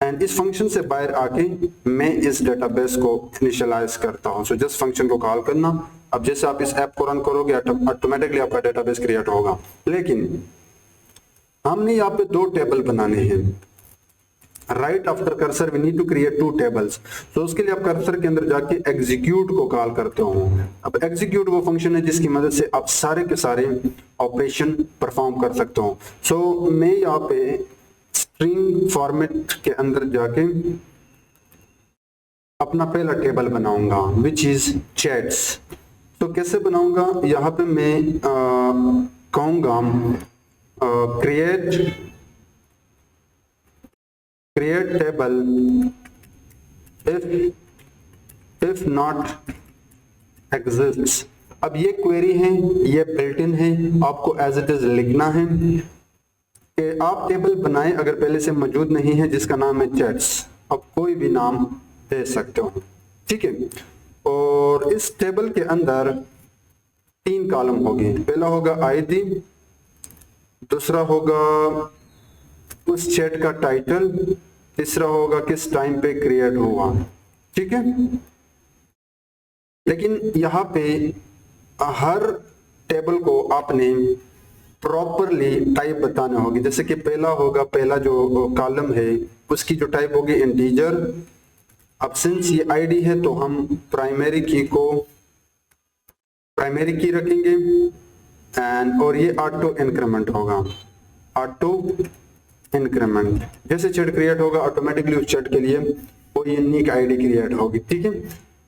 एंड इस फंक्शन से बाहर आके मैं इस डेटाबेस को इनिशियलाइज करता हूँ। सो जस्ट फंक्शन को कॉल करना। अब जैसे आप इस ऐप को रन करोगे ऑटोमेटिकली आपका डेटाबेस क्रिएट होगा, लेकिन हमने यहाँ पे दो टेबल बनाने हैं। Right after cursor we need to create two tables. तो उसके लिए आप कर्सर के अंदर जाके एग्जीक्यूट को कॉल करते हो। अब एग्जीक्यूट वो फंक्शन है जिसकी मदद से आप सारे के सारे ऑपरेशन परफॉर्म कर सकते हो। सो मैं यहाँ पे स्ट्रिंग फॉर्मेट के अंदर जाके अपना पहला टेबल बनाऊंगा विच इज चैट्स। तो कैसे बनाऊंगा, यहाँ पे मैं कहूंगा create table if not exists। अब ये क्वेरी है, ये बिल्ट इन है, आपको एज इट इज लिखना है कि आप टेबल बनाएं अगर पहले से मौजूद नहीं है जिसका नाम है चैट्स। आप कोई भी नाम दे सकते हो। ठीक है, और इस टेबल के अंदर 3 कॉलम होंगे। पहला होगा आईडी, दूसरा होगा उस चैट का टाइटल, तीसरा होगा किस टाइम पे क्रिएट हुआ। ठीक है, लेकिन यहाँ पे हर टेबल को आपने प्रॉपरली टाइप बताना होगी। जैसे कि पहला जो कॉलम है उसकी जो टाइप होगी इंटीजर। अब सिंस ये आईडी है तो हम प्राइमरी की रखेंगे, एंड और ये ऑटो इंक्रीमेंट होगा। ऑटो इंक्रीमेंट, जैसे चैट क्रिएट होगा ऑटोमेटिकली उस चैट के लिए कोई यूनिक आईडी क्रिएट होगी। ठीक है,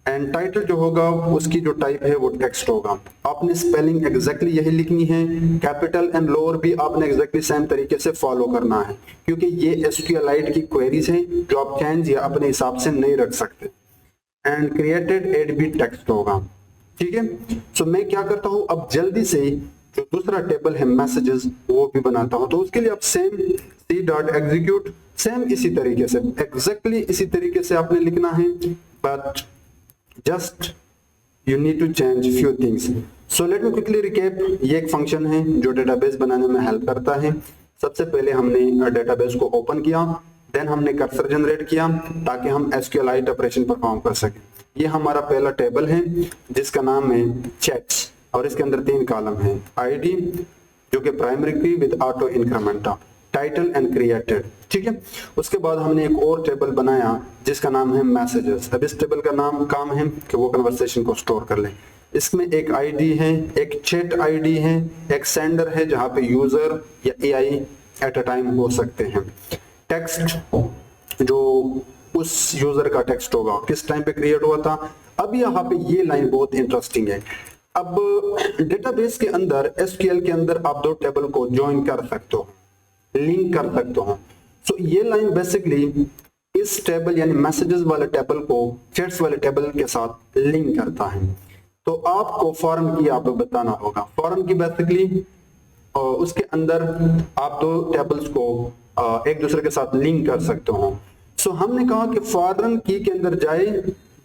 एंड टाइटल जो होगा उसकी जो टाइप है वो टेक्स्ट होगा। आपने स्पेलिंग एग्जैक्टली यही लिखनी है, कैपिटल एंड लोअर भी आपने एग्जैक्टली सेम तरीके से फॉलो करना है, क्योंकि ये SQLite की क्वेरीज हैं जो आप चेंज या अपने हिसाब से नहीं रख सकते। एंड क्रिएटेड एडबी टेक्स्ट होगा। ठीक है, सो मैं क्या करता हूँ, अब जल्दी से जो दूसरा टेबल है मैसेजेस वो भी बनाता हूँ। तो उसके लिए आप सेम c.execute सेम इसी तरीके से एग्जैक्टली इसी तरीके से आपने लिखना है, but just you need to change few things. So let me quickly recap. ये एक फंक्शन है जो डेटाबेस बनाने में हेल्प करता है। सबसे पहले हमने डेटाबेस को ओपन किया, देन हमने कर्सर जनरेट किया ताकि हम SQLite ऑपरेशन परफॉर्म कर सकें। ये हमारा पहला टेबल है जिसका नाम है चैट्स, और इसके अंदर 3 कॉलम है। आईडी जो कि प्राइमरी की with auto increment, title and created, ठीक है। उसके बाद हमने एक और टेबल बनाया जिसका नाम है मैसेजेस। अब इस टेबल का नाम काम है कि वो कन्वर्सेशन को स्टोर कर ले। इसमें एक आईडी है, एक चैट आईडी है, एक सेंडर है जहां पे यूजर या एआई एट अ टाइम हो सकते हैं। टेक्स्ट जो उस यूजर का टेक्स्ट होगा किस टाइम पे क्रिएट हुआ था। अब यहाँ पे ये लाइन बहुत इंटरेस्टिंग है। अब डेटाबेस के अंदर एसक्यूएल के अंदर आप दो टेबल को ज्वाइन कर सकते हो, लिंक कर सकते हो। सो ये लाइन बेसिकली इस टेबल यानी मैसेजेस वाले टेबल को चैट्स वाले टेबल के साथ लिंक करता है। तो आपको फॉर्म की आप बताना होगा। फॉर्म की बेसिकली उसके अंदर आप दो टेबल्स को एक दूसरे के साथ लिंक कर सकते हो। सो हमने कहा कि फॉरेन की के अंदर जाए,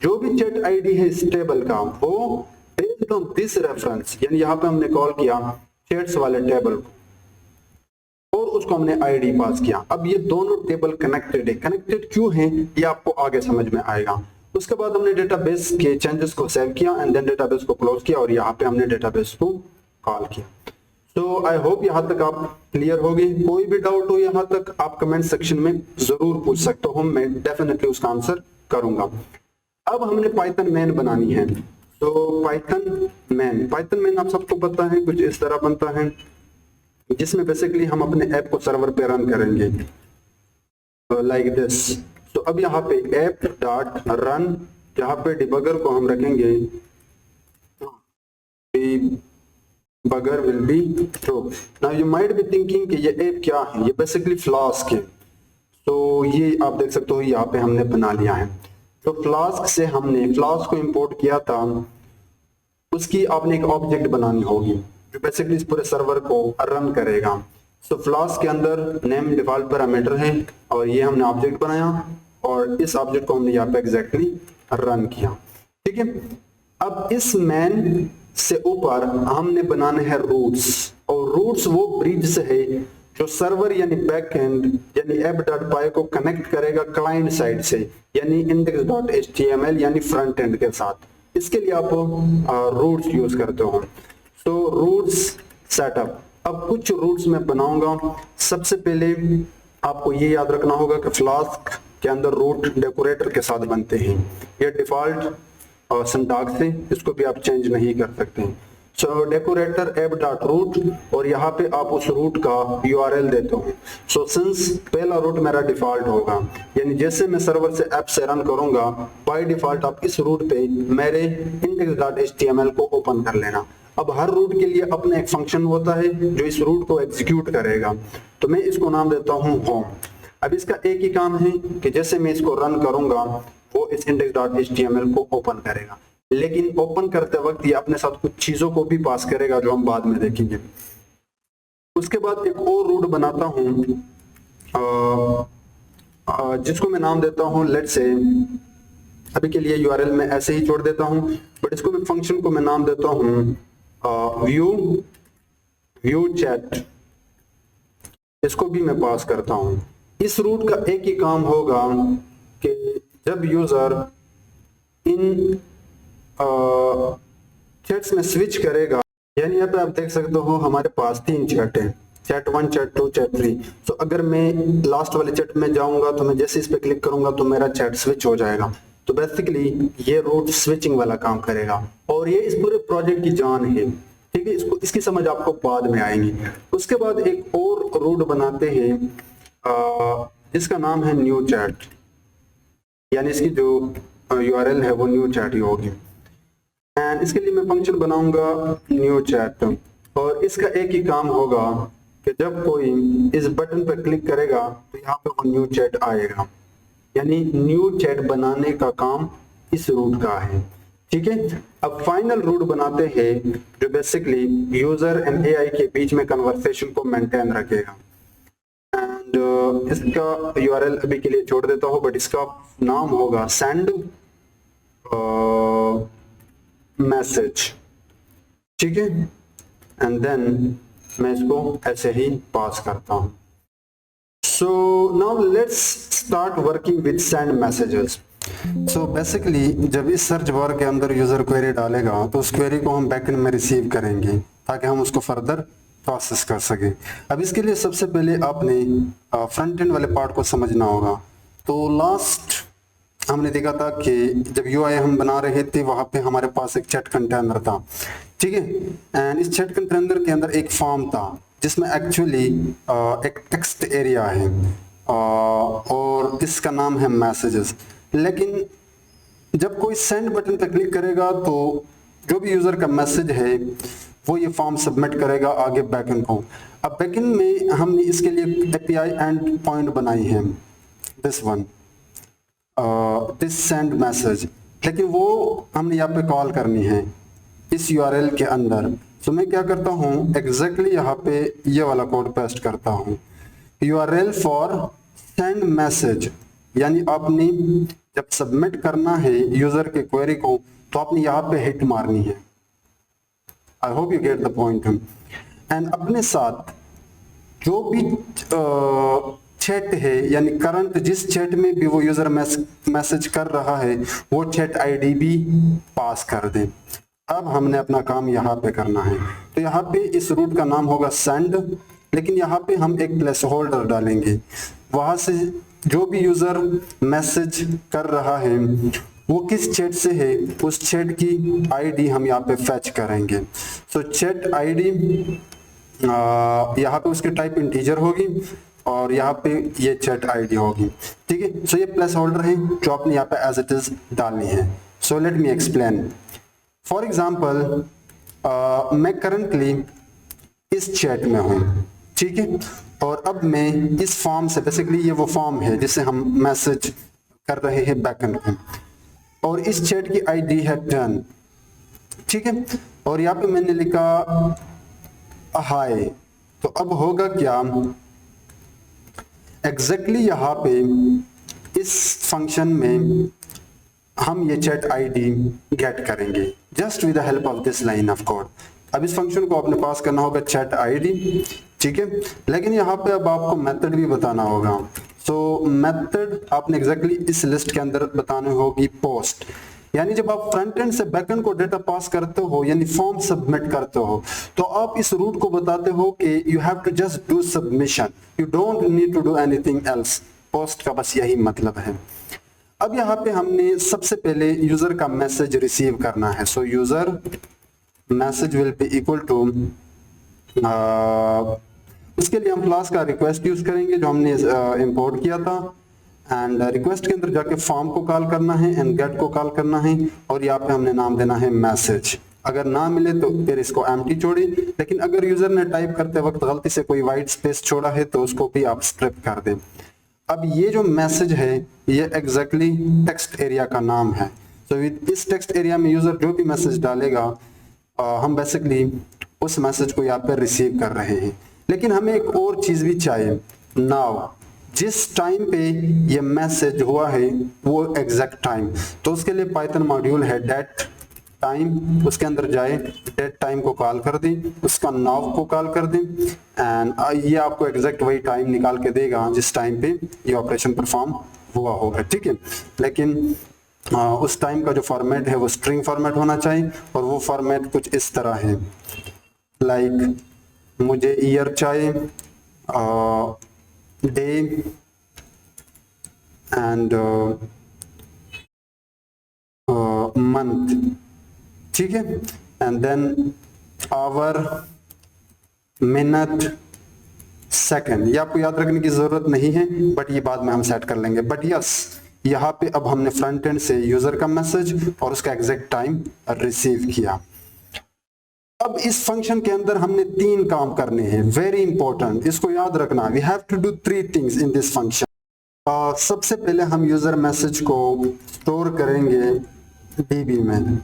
जो भी चैट आईडी है इस टेबल का वो बेस्ड ऑन दिस रेफरेंस, यानी यहाँ पे हमने कॉल किया चैट्स वाले टेबल को और उसको हमने आईडी पास किया। अब ये दोनों टेबल कनेक्टेड है। कनेक्टेड क्यों है ये आपको आगे समझ में आएगा। उसके बाद हमने डेटाबेस के चेंजेस को सेव किया एंड देन डेटाबेस को क्लोज किया और यहाँ पे हमने डेटाबेस को कॉल किया। तो आई होप यहाँ तक आप क्लियर हो गए। कोई भी डाउट हो यहाँ तक आप कमेंट सेक्शन में जरूर पूछ सकते हो, मैं डेफिनेटली उसका आंसर करूंगा। अब हमने पाइथन मैन बनानी है। तो पाइथन मैन आप सबको पता है कुछ इस तरह बनता है, जिसमें बेसिकली हम अपने ऐप को सर्वर पे रन करेंगे लाइक दिस। तो अब यहाँ पे ऐप डॉट रन, यहाँ पे डिबगर को हम रखेंगे बगर will be true. Now you might be thinking कि ये ऐप क्या है, ये बेसिकली फ्लास्क है। तो ये आप देख सकते हो यहाँ पे हमने बना लिया है। तो फ्लास्क से हमने फ्लास्क को इंपोर्ट किया था, उसकी आपने एक ऑब्जेक्ट बनानी होगी जो बेसिकली इस पूरे सर्वर को रन करेगा। सो फ्लास्क के अंदर नेम डिफॉल्ट पैरामीटर है और ये हमने ऑब्जेक्ट बनाया और इस ऑब्जेक्ट को हमने यहाँ पे एग्जैक्टली रन किया, ठीक है। अब इस मैन से ऊपर हमने बनाने हैं रूट्स, और रूट्स वो ब्रिज है जो सर्वर यानी बैक एंड यानी app.py को कनेक्ट करेगा क्लाइंट साइड से यानी index.html यानी फ्रंट एंड के साथ। इसके लिए आप रूट्स यूज करते हो। तो रूट्स सेटअप, अब कुछ रूट्स मैं बनाऊंगा। सबसे पहले आपको ये याद रखना होगा कि फ्लास्क के अंदर रूट डेकोरेटर के साथ बनते हैं। ये डिफॉल्ट सिंटैक्स है, इसको भी आप चेंज नहीं कर सकते हैं। सो डेकोरेटर app.root और यहाँ पे आप उस रूट का URL देते हो। सो सिंस पहला रूट मेरा डिफॉल्ट होगा, यानी जैसे मैं सर्वर से ऐप से रन करूंगा बाय डिफॉल्ट आप इस रूट पे मेरे index.html को ओपन कर लेना। अब हर रूट के लिए अपना एक फंक्शन होता है जो इस रूट को एग्जीक्यूट करेगा, तो मैं इसको नाम देता हूँ होम। अब इसका एक ही काम है कि जैसे मैं इसको रन करूंगा वो इस index.html को ओपन करेगा, लेकिन ओपन करते वक्त ये अपने साथ कुछ चीजों को भी पास करेगा जो हम बाद में देखेंगे। उसके बाद एक और रूट बनाता हूं जिसको मैं नाम देता हूं लेट्स से, अभी के लिए URL में ऐसे ही छोड़ देता हूं, बट इसको मैं फंक्शन को मैं नाम देता हूं व्यू चैट। इसको भी मैं पास करता हूं। इस रूट का एक ही काम होगा कि जब यूजर इन चैट्स में स्विच करेगा, यानी यहाँ पे आप देख सकते हो हमारे पास 3 चैट है, चैट 1, चैट 2, चैट 3। तो अगर मैं लास्ट वाले चैट में जाऊंगा तो मैं जैसे इस पे क्लिक करूंगा तो मेरा चैट स्विच हो जाएगा। तो बेसिकली ये रूट स्विचिंग वाला काम करेगा और ये इस पूरे प्रोजेक्ट की जान है, ठीक है। इसकी समझ आपको बाद में आएगी। उसके बाद एक और रूट बनाते हैं जिसका नाम है न्यू चैट, यानी इसकी जो URL है वो न्यू चैट ही होगी। एंड इसके लिए मैं फंक्शन बनाऊंगा न्यू चैट और इसका एक ही काम होगा कि जब कोई इस बटन पर क्लिक करेगा तो यहाँ पे वो न्यू चैट आएगा, यानी न्यू चैट बनाने का काम इस रूट का है, ठीक है। अब फाइनल रूट बनाते हैं जो बेसिकली यूजर एंड AI के बीच में कन्वर्सेशन को मेंटेन रखेगा। एंड इसका URL अभी के लिए छोड़ देता हूँ, बट इसका नाम होगा सेंड मैसेज, ठीक है। एंड देन मैं इसको ऐसे ही पास करता हूं। So now let's start working with send messages. So basically जब इस सर्च बार के अंदर यूजर क्वेरी डालेगा तो उस क्वेरी को हम बैकएंड में रिसीव करेंगे ताकि हम उसको फर्दर प्रोसेस कर सके। अब इसके लिए सबसे पहले आपने फ्रंट एंड वाले पार्ट को समझना होगा। तो लास्ट हमने देखा था कि जब यूआई हम बना रहे थे वहां पे हमारे पास एक चैट कंटेनर था, ठीक है। एंड इस चैट कंटेनर के अंदर एक फॉर्म था जिसमें एक्चुअली एक टेक्स्ट एरिया है और इसका नाम है मैसेजेस। लेकिन जब कोई सेंड बटन पर क्लिक करेगा तो जो भी यूजर का मैसेज है वो ये फॉर्म सबमिट करेगा आगे बैकएंड को। अब बैकएंड में हमने इसके लिए एपीआई एंड पॉइंट बनाई है, this one, this send message, लेकिन वो हमने यहाँ पे कॉल करनी है इस यूआरएल के अंदर। तो मैं क्या करता हूँ, एग्जैक्टली यहाँ पे ये वाला कोड पेस्ट करता हूँ, यूआरएल फॉर सेंड मैसेज, यानी आपने जब सबमिट करना है यूजर के क्वेरी को तो आपने यहाँ पे हिट मारनी है। I hope you get the point. And अपने साथ जो भी चैट है, यानी करंट जिस चैट में भी वो यूजर मैसेज कर रहा है वो चैट आईडी भी पास कर दें। अब हमने अपना काम यहाँ पे करना है। तो यहाँ पे इस रूट का नाम होगा सेंड, लेकिन यहाँ पे हम एक प्लेस होल्डर डालेंगे। वहां से जो भी यूजर मैसेज कर रहा है वो किस चैट से है उस चैट की आईडी हम यहाँ पे फैच करेंगे। सो चैट आईडी यहाँ पे उसकी टाइप इंटीजर होगी और यहाँ पे ये चैट आईडी होगी, ठीक है। सो ये प्लेस होल्डर है जो आपने यहाँ पे एज इट इज डालनी है। सो let me explain. For example मैं करंटली इस चैट में हूँ, ठीक है, और अब मैं इस फॉर्म से, बेसिकली ये वो फॉर्म है जिसे हम मैसेज कर रहे हैं बैकएंड को, और इस चैट की आईडी है 10, ठीक है, और यहाँ पे मैंने लिखा हाय। तो अब होगा क्या, एग्जैक्टली यहाँ पे इस फंक्शन में हम ये चैट आईडी गेट करेंगे just with the help of this line of code. अब इस फंक्शन को अपने पास करना होगा चैट आईडी, ठीक है, लेकिन यहाँ पे अब आपको मेथड भी बताना होगा। सो मेथड आपने एग्जैक्टली इस लिस्ट के अंदर बतानी होगी पोस्ट, यानी जब आप फ्रंट एंड से बैकएंड को डेटा पास करते हो यानी फॉर्म सबमिट करते हो तो आप इस रूट को बताते हो कि you have to just do submission, you don't need to do anything else. Post का बस यही मतलब है। अब यहाँ पे हमने सबसे पहले यूजर का मैसेज रिसीव करना है। So user message will be equal to, इसके लिए हम क्लास का रिक्वेस्ट यूज करेंगे जो हमने इंपोर्ट किया था, एंड रिक्वेस्ट के अंदर जाके फॉर्म को कॉल करना है एंड गेट को कॉल करना है और यहाँ पे हमने नाम देना है मैसेज। अगर ना मिले तो फिर इसको एम्प्टी छोड़िए, लेकिन अगर यूजर ने टाइप करते वक्त गलती से कोई वाइट स्पेस छोड़ा है तो उसको भी आप स्ट्रिप कर दें। अब ये जो मैसेज है ये एग्जैक्टली टेक्स्ट एरिया का नाम है। तो इस टेक्स्ट एरिया में यूजर जो भी मैसेज डालेगा हम बेसिकली उस मैसेज को यहाँ पर रिसीव कर रहे हैं। लेकिन हमें एक और चीज भी चाहिए। नाउ जिस टाइम पे ये मैसेज हुआ है वो एग्जैक्ट टाइम, तो उसके लिए पाइथन मॉड्यूल है डेट टाइम, उसके अंदर जाए डेट टाइम को कॉल कर दें, उसका नाव को कॉल कर दें एंड ये आपको एग्जैक्ट वही टाइम निकाल के देगा जिस टाइम पे ये ऑपरेशन परफॉर्म हुआ होगा, ठीक है। लेकिन उस टाइम का जो फॉर्मेट है वो स्ट्रिंग फॉर्मेट होना चाहिए और वो फॉर्मेट कुछ इस तरह है, लाइक मुझे ईयर चाहिए, डे एंड मंथ, ठीक है, and then hour, minute, second. ये आपको याद रखने की जरूरत नहीं है बट ये बाद में हम सेट कर लेंगे। बट यस, यहाँ पे अब हमने फ्रंट एंड से यूजर का मैसेज और उसका एग्जैक्ट टाइम रिसीव किया। अब इस फंक्शन के अंदर हमने 3 काम करने हैं, वेरी इंपॉर्टेंट, इसको याद रखना। We have to do 3 things in this function. सबसे पहले हम यूजर मैसेज को स्टोर करेंगे डीबी में,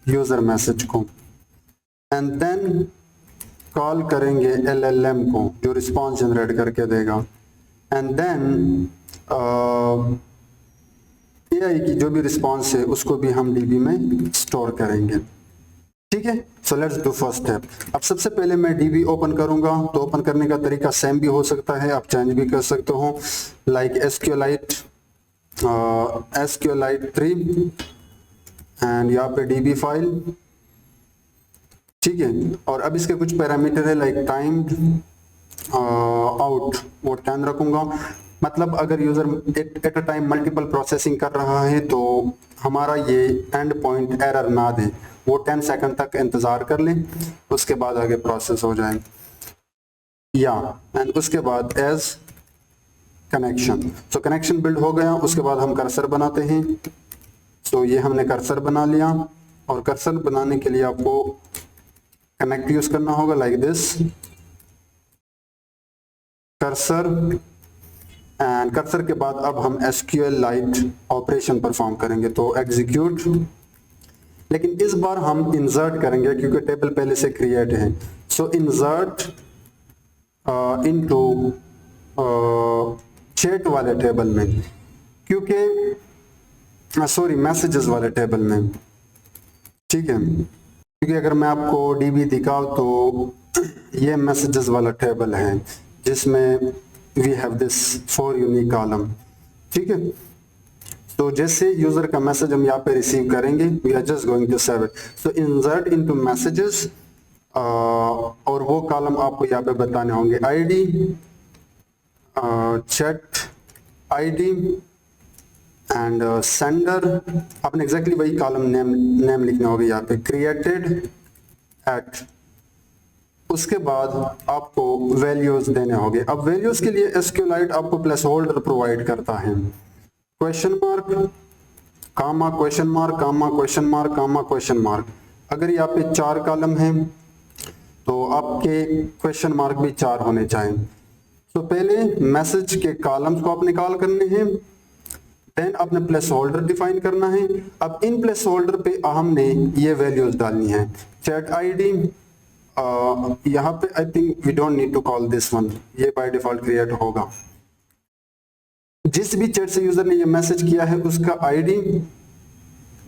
यूजर मैसेज को, एंड देन कॉल करेंगे एलएलएम को जो रिस्पॉन्स जनरेट करके देगा, एंड देन एआई की जो भी रिस्पॉन्स है उसको भी हम डीबी में स्टोर करेंगे, ठीक है। So let's do first step. अब सबसे पहले मैं डीबी ओपन करूंगा, तो ओपन करने का तरीका सेम भी हो सकता है, आप चेंज भी कर सकते हो, लाइक एसक्यूएलाइट 3 एंड यहाँ पे डीबी फाइल, ठीक है। और अब इसके कुछ पैरामीटर है लाइक टाइम आउट, वो 10 रखूंगा। मतलब अगर user at a time multiple processing कर रहा है तो हमारा ये एंड पॉइंट एरर ना दे, वो 10 सेकंड तक इंतजार कर ले, उसके बाद आगे प्रोसेस हो जाए। या एंड उसके बाद एज कनेक्शन, सो कनेक्शन बिल्ड हो गया। उसके बाद हम कर्सर बनाते हैं। सो ये हमने कर्सर बना लिया, और कर्सर बनाने के लिए आपको कनेक्ट यूज करना होगा like this cursor. And cursor के बाद अब हम SQLite ऑपरेशन परफॉर्म करेंगे, तो एग्जीक्यूट। लेकिन इस बार हम इंसर्ट करेंगे क्योंकि टेबल पहले से क्रिएट है। सो इंसर्ट इनटू चैट वाले टेबल में, क्योंकि सॉरी मैसेजेस वाले टेबल में, ठीक है। क्योंकि अगर मैं आपको DB दिखाऊं तो ये मैसेजेस वाला टेबल है जिसमें we have this 4 unique column, ठीक है। तो जैसे यूजर का मैसेज हम यहाँ पे रिसीव करेंगे, we are just going to save it. So insert into messages, और वो कॉलम आपको यहाँ पे बताने होंगे ID, chat ID and sender. आपने एग्जैक्टली वही कॉलम नेम लिखना होगा यहाँ पे, क्रिएटेड एट। उसके बाद आपको वैल्यूज देने होंगे। अब वैल्यूज के लिए SQLite आपको प्लेस होल्डर प्रोवाइड करता है, क्वेश्चन मार्क, कामा, क्वेश्चन मार्क, कामा, क्वेश्चन मार्क, कामा, क्वेश्चन मार्क। अगर यहाँ पे 4 कॉलम हैं तो आपके क्वेश्चन मार्क भी 4 होने चाहिए। तो पहले मैसेज के कॉलम्स को आप निकाल करने हैं, देन आपने प्लेस होल्डर डिफाइन करना है। अब इन प्लेस होल्डर पे हमने ये वैल्यूज डालनी है। चैट ID, यहाँ पे I think we don't need to call this one, ये बाय डिफॉल्ट क्रिएट होगा। जिस भी चैट से यूजर ने ये मैसेज किया है उसका ID,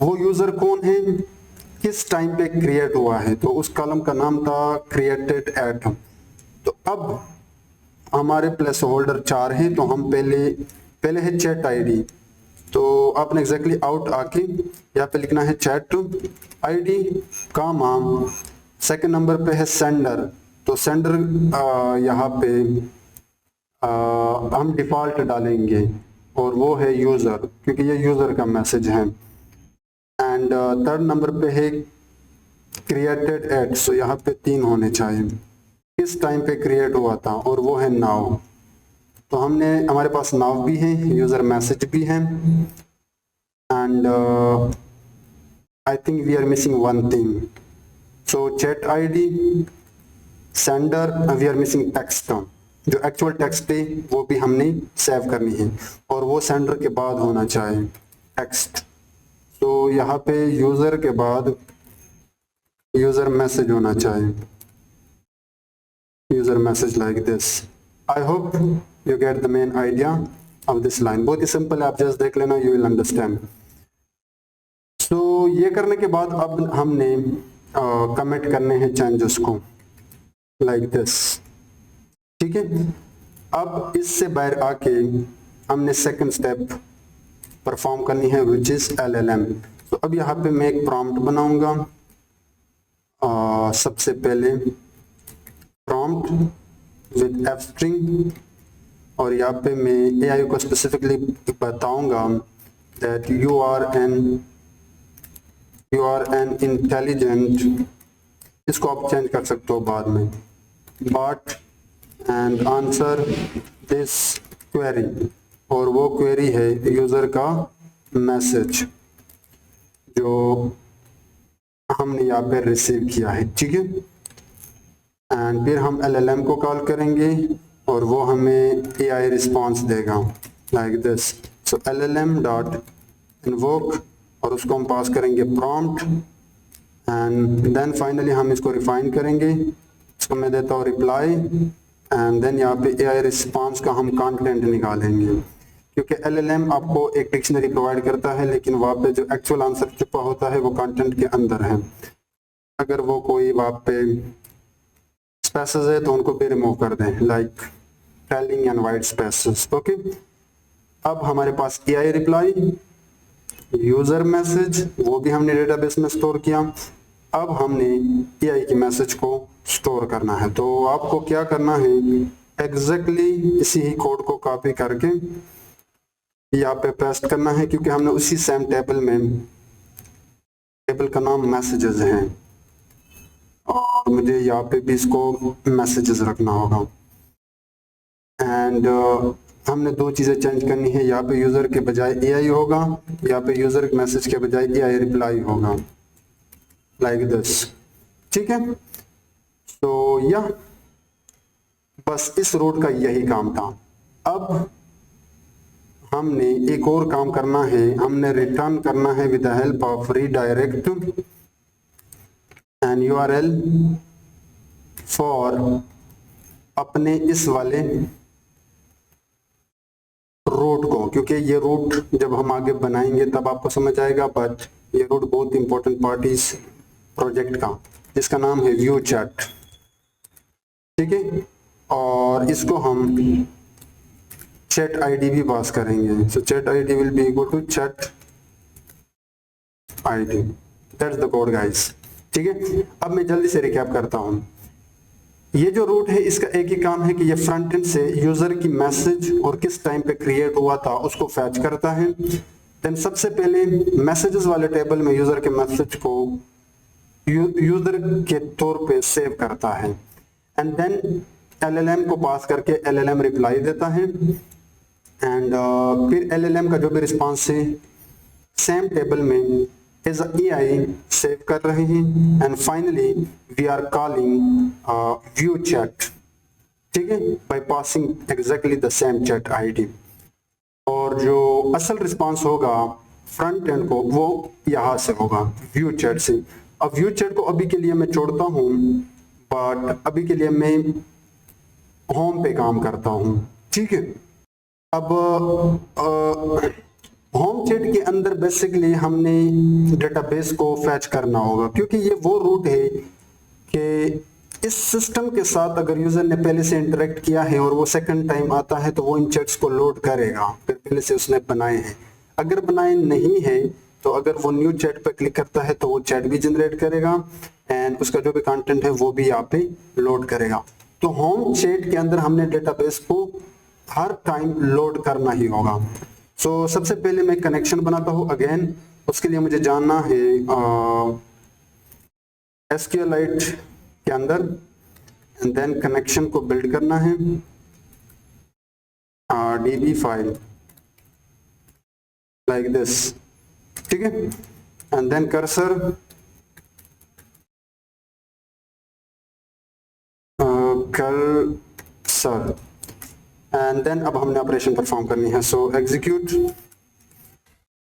वो यूजर कौन है, किस टाइम पे क्रिएट हुआ है, तो उस कॉलम का नाम था क्रिएटेड एट। तो अब हमारे प्लेस होल्डर 4 हैं, तो हम पहले है चैट ID। तो आपने एग्जैक्टली आउट आके यहाँ पे लिखना है चैट ID, कामा, सेकंड नंबर पे है सेंडर। तो सेंडर यहाँ पे हम डिफॉल्ट डालेंगे, और वो है यूजर क्योंकि ये यूजर का मैसेज है। एंड थर्ड नंबर पे है क्रिएटेड एट, सो यहाँ पे 3 होने चाहिए, किस टाइम पे क्रिएट हुआ था, और वो है नाउ। तो हमारे पास नाउ भी है, यूजर मैसेज भी है, and I think we are missing one thing. So chat ID, sender, we are missing text. जो एक्चुअल टेक्स्ट है वो भी हमने सेव करनी है, और वो सेंडर के बाद होना चाहिए टेक्स्ट। तो यहाँ पे यूजर के बाद यूजर मैसेज होना चाहिए, user message like this. I hope you get the main idea of this line. बहुत ही सिंपल है, आप जस्ट देख लेना, यू विल अंडरस्टैंड। तो ये करने के बाद अब हमने कमिट करने हैं चेंजेस को लाइक दिस, ठीक है। अब इससे बाहर आके हमने सेकंड स्टेप परफॉर्म करनी है विच इज LLM। तो अब यहाँ पे मैं एक प्रॉम्प्ट बनाऊंगा। सबसे पहले प्रॉम्प्ट विद f स्ट्रिंग, और यहाँ पे मैं AI को स्पेसिफिकली बताऊंगा that you are an intelligent, इसको आप चेंज कर सकते हो बाद में, but and answer this query, और वो क्वेरी है यूजर का मैसेज जो हमने यहाँ पे रिसीव किया है, ठीक है। एंड फिर हम LLM को कॉल करेंगे और वो हमें AI रिस्पॉन्स देगा like this. So LLM dot invoke, और उसको हम पास करेंगे प्रॉम्प्ट, एंड देन फाइनली हम इसको रिफाइन करेंगे। इसको मैं देता हूँ रिप्लाई, एंड देन यहाँ पे AI रिस्पॉन्स का हम कंटेंट निकालेंगे, क्योंकि LLM आपको एक डिक्शनरी प्रोवाइड करता है, लेकिन वहाँ पे जो एक्चुअल आंसर छुपा होता है वो कंटेंट के अंदर है। अगर वो कोई वहाँ पे स्पेसेस है तो उनको भी रिमूव कर दें, like telling and white spaces, okay. अब हमारे पास AI रिप्लाई, यूजर मैसेज, वो भी हमने डेटाबेस में स्टोर किया, अब हमने AI की मैसेज को स्टोर करना है। तो आपको क्या करना है, एग्जैक्टली इसी ही कोड को कॉपी करके यहाँ पे पेस्ट करना है, क्योंकि हमने उसी सेम टेबल में, टेबल का नाम मैसेजेस है और मुझे यहाँ पे भी इसको मैसेजेस रखना होगा। एंड हमने दो चीजें चेंज करनी है, यहाँ पे यूजर के बजाय AI होगा, यहाँ पे यूजर मैसेज के बजाय AI रिप्लाई होगा, लाइक दिस। ठीक है, तो यह बस इस रूट का यही काम था। अब हमने एक और काम करना है, हमने रिटर्न करना है with the help of redirect and URL for अपने इस वाले रूट को, क्योंकि ये रूट जब हम आगे बनाएंगे तब आपको समझ आएगा, बट ये रूट बहुत इंपॉर्टेंट पार्ट इस प्रोजेक्ट का, जिसका नाम है व्यू चैट। ठीक है, और इसको हम चैट आईडी भी पास करेंगे। So chat ID will be equal to chat ID, that's the code guys. ठीक है, अब मैं जल्दी से रिकैप करता हूं। ये जो रूट है इसका एक ही काम है कि ये फ्रंट एंड से यूजर की मैसेज और किस टाइम पे क्रिएट हुआ था उसको फैच करता है। देन सबसे पहले मैसेजेस वाले टेबल में यूजर के मैसेज को यूजर के तौर पे सेव करता है, एंड देन LLM को पास करके LLM रिप्लाई देता है, एंड फिर LLM का जो भी रिस्पांस है सेम टेबल में एज AI सेव कर रहे हैं, and finally we are calling view chat. ठीक है, by passing exactly the same chat ID, और जो असल रिस्पांस होगा फ्रंट एंड को वो यहां से होगा, व्यू चैट से। अब व्यू चैट को अभी के लिए मैं छोड़ता हूं, बट अभी के लिए मैं होम पे काम करता हूं। ठीक है, अब होम चैट के अंदर बेसिकली हमने डेटाबेस को फैच करना होगा, क्योंकि ये वो रूट है कि इस सिस्टम के साथ अगर यूजर ने पहले से इंटरेक्ट किया है और वो सेकंड टाइम आता है तो वो इन चैट्स को लोड करेगा, फिर पहले से उसने बनाए हैं। अगर बनाए नहीं है तो अगर वो न्यू चैट पर क्लिक करता है तो वो चैट भी जनरेट करेगा, एंड उसका जो भी कंटेंट है वो भी यहाँ पे लोड करेगा। तो होम चैट के अंदर हमने डेटाबेस को हर टाइम लोड करना ही होगा। सो सबसे पहले मैं कनेक्शन बनाता हूँ अगेन, उसके लिए मुझे जानना है SQLite के अंदर, एंड देन कनेक्शन को बिल्ड करना है DB फाइल लाइक दिस। ठीक है, and then cursor cursor and then अब हमने ऑपरेशन परफॉर्म करनी है। So execute.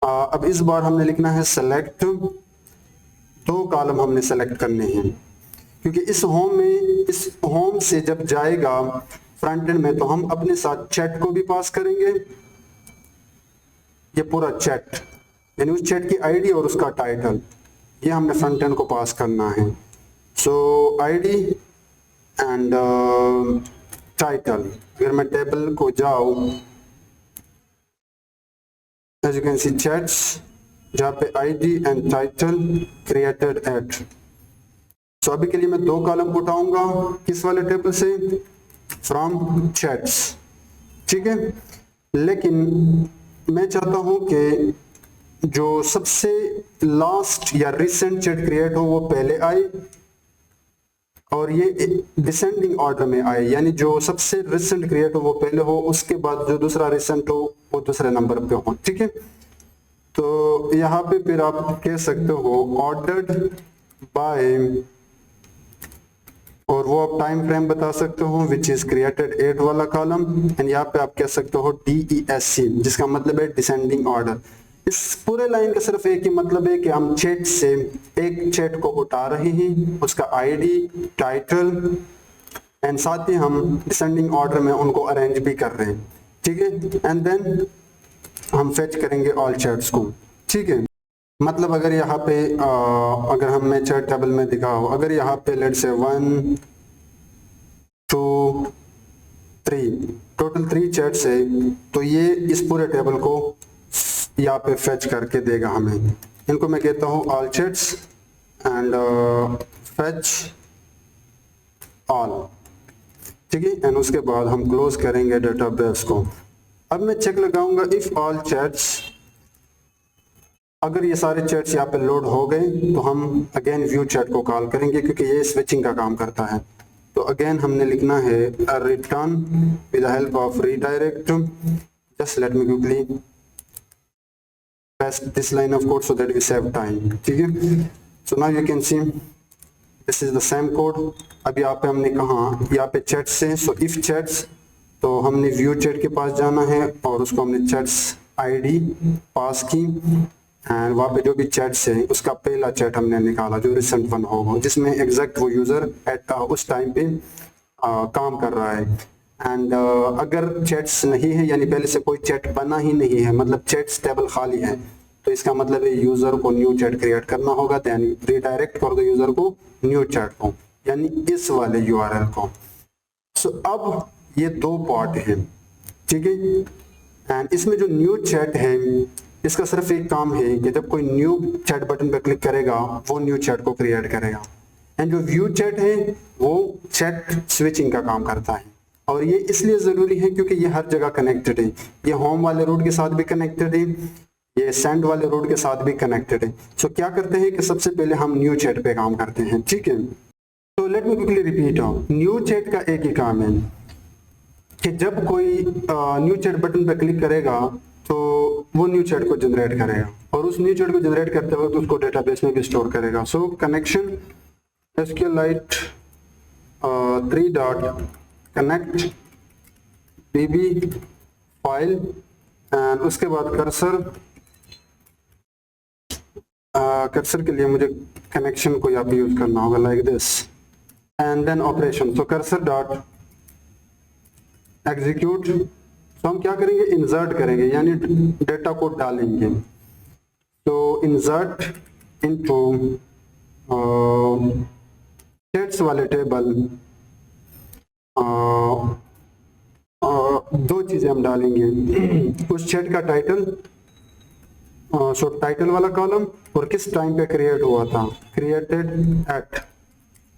अब इस बार हमने लिखना है सेलेक्ट, दो कॉलम हमने सेलेक्ट करने हैं, क्योंकि इस होम से जब जाएगा फ्रंट एंड में तो हम अपने साथ चैट को भी पास करेंगे, ये पूरा चैट यानी उस चैट की आईडी और उसका टाइटल, ये हमने फ्रंट एंड को पास करना है। सो आईडी एंड टाइटल, अगर मैं टेबल को जाऊं, as you can see chats, जहां पे ID and title created at. So अभी के लिए मैं दो कॉलम उठाऊंगा, किस वाले टेबल से, फ्रॉम चैट्स। ठीक है, लेकिन मैं चाहता हूं कि जो सबसे लास्ट या रिसेंट चैट क्रिएट हो वो पहले आए और ये डिसेंडिंग ऑर्डर में आए, यानी जो सबसे रिसेंट क्रिएट हो वो पहले हो, उसके बाद जो दूसरा रिसेंट हो वो दूसरे नंबर पे हो। ठीक है, तो यहाँ पे फिर आप कह सकते हो ऑर्डर्ड बाय, और वो आप टाइम फ्रेम बता सकते हो विच इज क्रिएटेड एट वाला कॉलम, एंड यहाँ पे आप कह सकते हो DESC, जिसका मतलब है डिसेंडिंग ऑर्डर। इस पूरे लाइन का सिर्फ एक ही मतलब है कि हम चैट से एक चैट को उठा रहे हैं, उसका आईडी, टाइटल, एंड साथ ही हम डिसेंडिंग ऑर्डर में उनको अरेंज भी कर रहे हैं। ठीक है, एंड देन हम फेच करेंगे ऑल चैट्स को। ठीक है, मतलब अगर यहाँ पे अगर हमने चैट टेबल में दिखा हो, अगर यहाँ पे लेट्स से 1 2 3 टोटल 3 चैट्स है, तो ये इस पूरे टेबल को यहाँ पे फेच करके देगा हमें। इनको मैं कहता हूँ all chats, and fetch all, ठीक है। एंड उसके बाद हम क्लोज करेंगे डेटाबेस को। अब मैं चेक लगाऊंगा इफ ऑल चैट्स, अगर ये सारे चैट्स यहाँ पे लोड हो गए तो हम अगेन व्यू चैट को कॉल करेंगे, क्योंकि ये स्विचिंग का काम करता है। तो अगेन हमने लिखना है return with the help of redirect. Just let me quickly paste this line of code so that we save time, ठीक है। So now you can see this is the same code. अब यहाँ पे हमने कहा यहाँ पे चैट्स से, सो इफ चैट्स, तो हमने व्यू चैट के पास जाना है और उसको हमने चैट्स आईडी पास की, एंड वहाँ पे जो भी चैट्स है उसका पहला चैट हमने निकाला जो रिसेंट वन होगा, जिसमें एग्जैक्ट वो यूजर एट उस टाइम पे काम कर रहा है। एंड अगर चैट्स नहीं है, यानी पहले से कोई चैट बना ही नहीं है, मतलब चैट्स टेबल खाली है, तो इसका मतलब है यूजर को न्यू चैट क्रिएट करना होगा, देन रीडायरेक्ट कर दो यूजर को न्यू चैट को, यानी इस वाले यूआरएल को। सो अब ये दो पार्ट है, ठीक है। एंड इसमें जो न्यू चैट है इसका सिर्फ एक काम है कि जब कोई न्यू चैट बटन पर क्लिक करेगा वो न्यू चैट को क्रिएट करेगा। एंड जो व्यू चैट है वो चैट स्विचिंग का काम करता है, और ये इसलिए जरूरी है क्योंकि ये हर जगह कनेक्टेड है। ये होम वाले रूट के साथ भी कनेक्टेड है, ये सेंड वाले रूट के साथ भी कनेक्टेड है। सो क्या करते हैं कि सबसे पहले हम न्यू चैट पे काम करते हैं, ठीक है। तो late me quickly repeat, new chat का एक ही काम है कि जब कोई न्यू चैट बटन पे क्लिक करेगा तो वो न्यू चैट को जनरेट करेगा, और उस न्यू चैट को जनरेट करते वक्त उसको डेटाबेस में भी स्टोर करेगा। So connection SQLite 3 dot connect db file, and उसके बाद कर्सर के लिए मुझे कनेक्शन को यहाँ पे यूज करना होगा like this, and then operation. So cursor dot execute. तो हम क्या करेंगे, इंसर्ट करेंगे, यानी डेटा को डालेंगे। तो इंसर्ट इनटू चैट्स वाले टेबल, दो चीजें हम डालेंगे, उस चैट का टाइटल, सो टाइटल वाला कॉलम, और किस टाइम पे क्रिएट हुआ था, क्रिएटेड एट।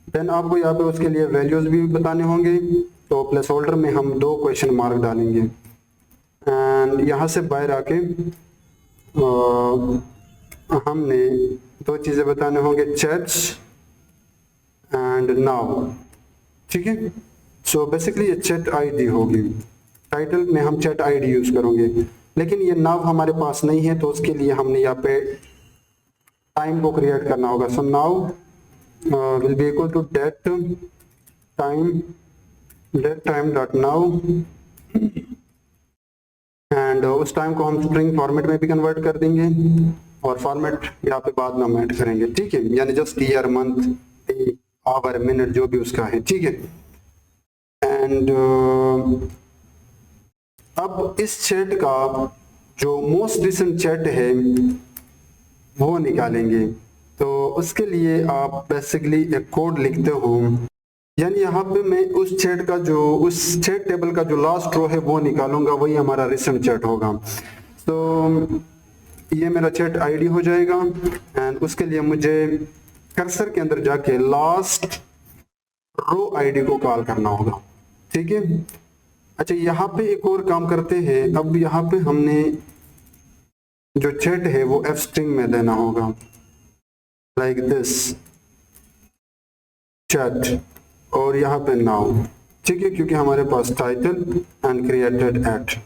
देन आपको यहाँ पे उसके लिए वैल्यूज भी बताने होंगे, तो प्लेस होल्डर में हम 2 क्वेश्चन मार्क डालेंगे, एंड यहाँ से बाहर आके हमने 2 चीजें बताने होंगे, चैट्स एंड नाउ, ठीक है। सो बेसिकली ये चैट आईडी होगी, टाइटल में हम चैट आईडी यूज करेंगे, लेकिन ये नाउ हमारे पास नहीं है, तो उसके लिए हमने यहाँ पे टाइम को क्रिएट करना होगा। So now will be equal to date time dot now, and उस टाइम को हम स्ट्रिंग फॉर्मेट में भी कन्वर्ट कर देंगे, और फॉर्मेट यहाँ पे बाद में हम ऐड करेंगे, ठीक है, यानी just year month day our minute जो भी उसका है, ठीक है। एंड अब इस चैट का जो मोस्ट रिसेंट चैट है वो निकालेंगे। तो उसके लिए आप बेसिकली एक कोड लिखते हो, यानी यहाँ पे मैं उस चैट का जो उस चैट टेबल का जो लास्ट रो है वो निकालूंगा, वही हमारा रिसेंट चैट होगा। तो ये मेरा चैट आईडी हो जाएगा, एंड उसके लिए मुझे कर्सर के अंदर जाके लास्ट रो आईडी को कॉल करना होगा, ठीक है। अच्छा, यहाँ पे एक और काम करते हैं। अब यहाँ पे हमने जो चैट है वो एफ स्ट्रिंग में देना होगा, लाइक दिस चैट, और यहाँ पे नाउ, ठीक है, क्योंकि हमारे पास टाइटल एंड क्रिएटेड एट,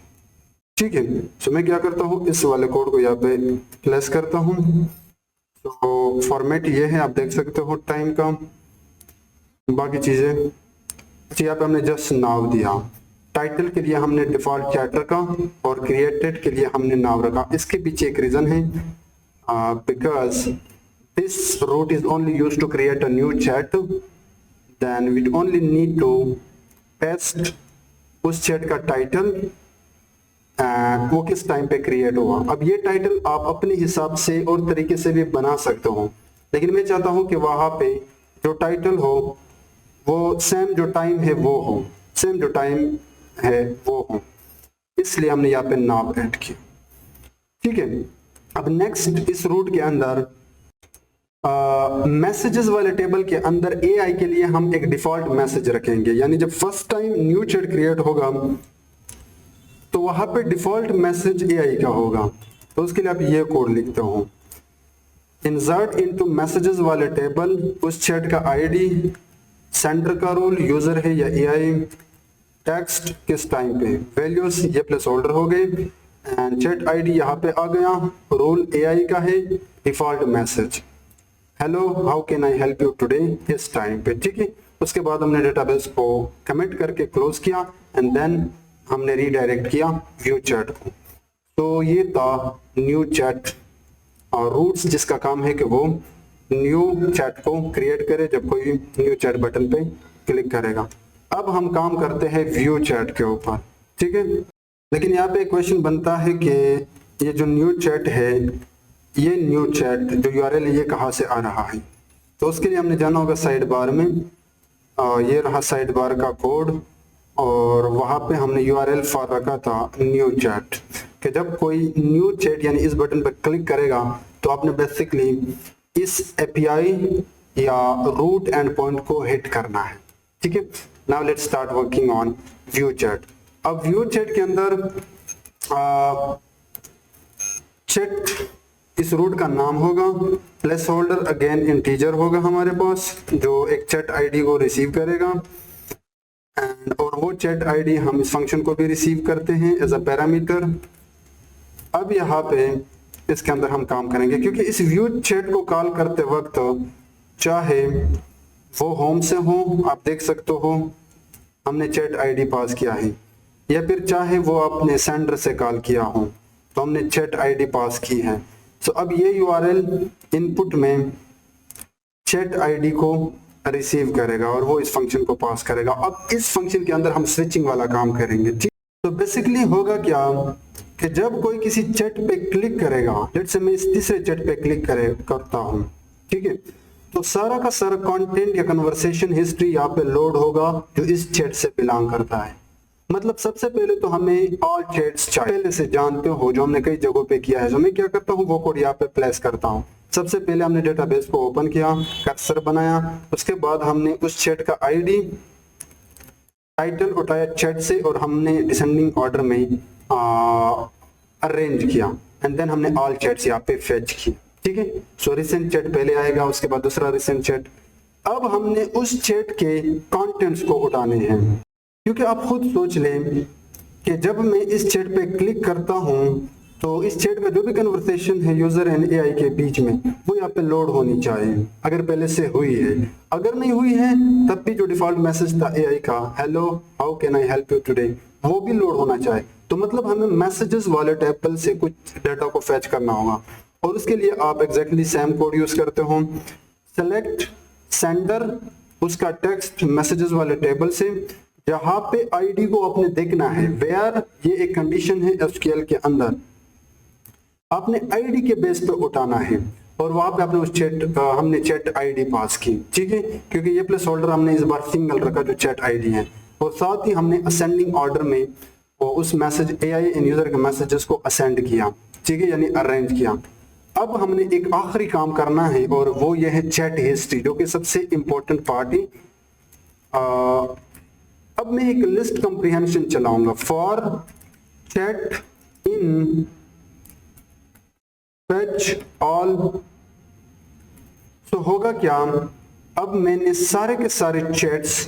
ठीक है। सो मैं क्या करता हूँ, इस वाले कोड को यहाँ पे प्लेस करता हूँ। तो फॉर्मेट ये है, आप देख सकते हो टाइम का, बाकी चीजें। अच्छा, यहाँ पे हमने जस्ट नाउ दिया, टाइटल के लिए हमने डिफॉल्ट चैट रखा, और क्रिएटेड के लिए हमने नाउ रखा। इसके पीछे एक रीजन है, because this route is only used to create a new chat, then we only need to paste उस चैट का टाइटल, वो किस टाइम पे क्रिएट हुआ। अब ये टाइटल आप अपने हिसाब से और तरीके से भी बना सकते हो, लेकिन मैं चाहता हूं कि वहां पे जो टाइटल हो वो सेम जो टाइम है वो हो, सेम जो टाइम है वो हो, इसलिए हमने यहाँ पे नाम ऐड किया, ठीक है। अब नेक्स्ट, इस रूट के अंदर मैसेजेस वाले टेबल के अंदर एआई के लिए हम एक डिफॉल्ट मैसेज रखेंगे, यानी जब first time new chat create होगा तो वहां पे डिफॉल्ट मैसेज एआई का होगा। तो उसके लिए आप ये कोड लिखते हो, इंसर्ट इनटू मैसेजेस वाले टेबल उस चैट का आईडी, सेंडर का रोल यूजर है या एआई, टेक्स्ट किस टाइम पे, वैल्यूज ये प्लेस होल्डर हो गए, एंड चैट आईडी यहाँ पे आ गया, रोल एआई का है, default message hello how can I help you today इस टाइम पे, ठीक है। उसके बाद हमने डेटाबेस को कमिट करके क्लोज किया एंड देन हमने रीडायरेक्ट किया व्यू चैट को। तो ये था न्यू चैट और रूट्स, जिसका काम है कि वो न्यू चैट को क्रिएट करे जब कोई न्यू चैट बटन पे क्लिक करेगा। अब हम काम करते हैं व्यू चैट के ऊपर, ठीक है। लेकिन यहाँ पे एक क्वेश्चन बनता है कि ये जो न्यू चैट है, ये न्यू चैट जो यूआरएल है ये कहाँ से आ रहा है। तो उसके लिए हमने जाना होगा साइड बार में, ये रहा साइड बार का कोड, और वहां पे हमने यूआरएल फॉर रखा था न्यू चैट, कि जब कोई न्यू चैट यानी इस बटन पर क्लिक करेगा तो आपने बेसिकली इस एपीआई या रूट एंड पॉइंट को हिट करना है, ठीक है। Now let's start working on view chat. अब व्यू चैट के अंदर चैट इस रूट का नाम होगा, प्लेस होल्डर अगेन इंटीजर होगा हमारे पास जो एक चैट आईडी को रिसीव करेगा, एंड और वो चैट आईडी हम इस फंक्शन को भी रिसीव करते हैं एज अ पैरामीटर। अब यहाँ पे इसके अंदर हम काम करेंगे, क्योंकि इस व्यू चैट को कॉल करते वक्त चाहे वो होम से हो, आप देख सकते हो हमने चैट आईडी पास किया है, या फिर चाहे वो अपने सेंडर से कॉल किया हो तो हमने चैट आईडी पास की है। तो अब ये यूआरएल इनपुट में चैट आईडी को रिसीव करेगा और वो इस फंक्शन को पास करेगा। अब इस फंक्शन के अंदर हम स्विचिंग वाला काम करेंगे, ठीक। तो बेसिकली होगा क्या कि जब कोई किसी चैट पे क्लिक करेगा, लेट्स से मैं इस तीसरे चैट पे क्लिक करता हूं, ठीक है, तो सारा का सारा कंटेंट या कन्वर्सेशन हिस्ट्री यहाँ पे लोड होगा जो इस चैट से बिलोंग करता है। मतलब सबसे पहले तो हमें ऑल चैट्स पहले से जानते हो जो हमने कई जगहों पे किया है, जो मैं क्या करता हूँ वो कोड यहाँ पे प्लेस करता हूँ। सबसे पहले हमने डेटाबेस को ओपन किया, कर्सर बनाया, उसके बाद हमने उस चैट का आईडी टाइटल उठाया चैट से और हमने डिसेंडिंग ऑर्डर में अरेंज किया, एंड देन हमने ऑल चैट्स यहाँ पे फेच किए, ठीक है। सो रिसेंट चैट पहले आएगा, उसके बाद दूसरा रिसेंट चैट। अब हमने उस चैट के कंटेंट्स को उठाने हैं, क्योंकि आप खुद सोच लें कि जब मैं इस चैट पे क्लिक करता हूं तो इस चैट का जो भी कन्वर्सेशन है यूजर एंड एआई के बीच में वो यहाँ पे लोड होनी चाहिए, अगर पहले से हुई है। अगर नहीं हुई है तब भी जो डिफॉल्ट मैसेज था एआई का, hello how can I help you today, वो भी लोड होना चाहिए। तो मतलब हमें मैसेजेस वाले टेबल से कुछ डाटा को फेच करना होगा, और उसके लिए आप एग्जैक्टली सेम कोड यूज करते हो। सेलेक्ट सेंडर, उसका टेक्स्ट मैसेजेस वाले टेबल से, जहां पे आईडी को आपने देखना है, वेयर ये एक कंडीशन है एसक्यूएल के अंदर, आपने आईडी के बेस पे उठाना है, और वहां पे आपने उस चैट हमने चैट आईडी पास की, ठीक है, क्योंकि ये प्लेस होल्डर हमने इस बार सिंगल रखा जो चैट आईडी है, और साथ ही हमने असेंडिंग ऑर्डर में उस मैसेज एआई एंड यूजर के मैसेजेस को असेंड किया, ठीक है, यानी अरेंज किया। अब हमने एक आखिरी काम करना है और वो ये है चैट हिस्ट्री, जो कि सबसे इंपॉर्टेंट पार्ट है। अब मैं एक लिस्ट कंप्रीहेंशन चलाऊंगा for chat in fetch all. तो होगा क्या, अब मैंने सारे के सारे चैट्स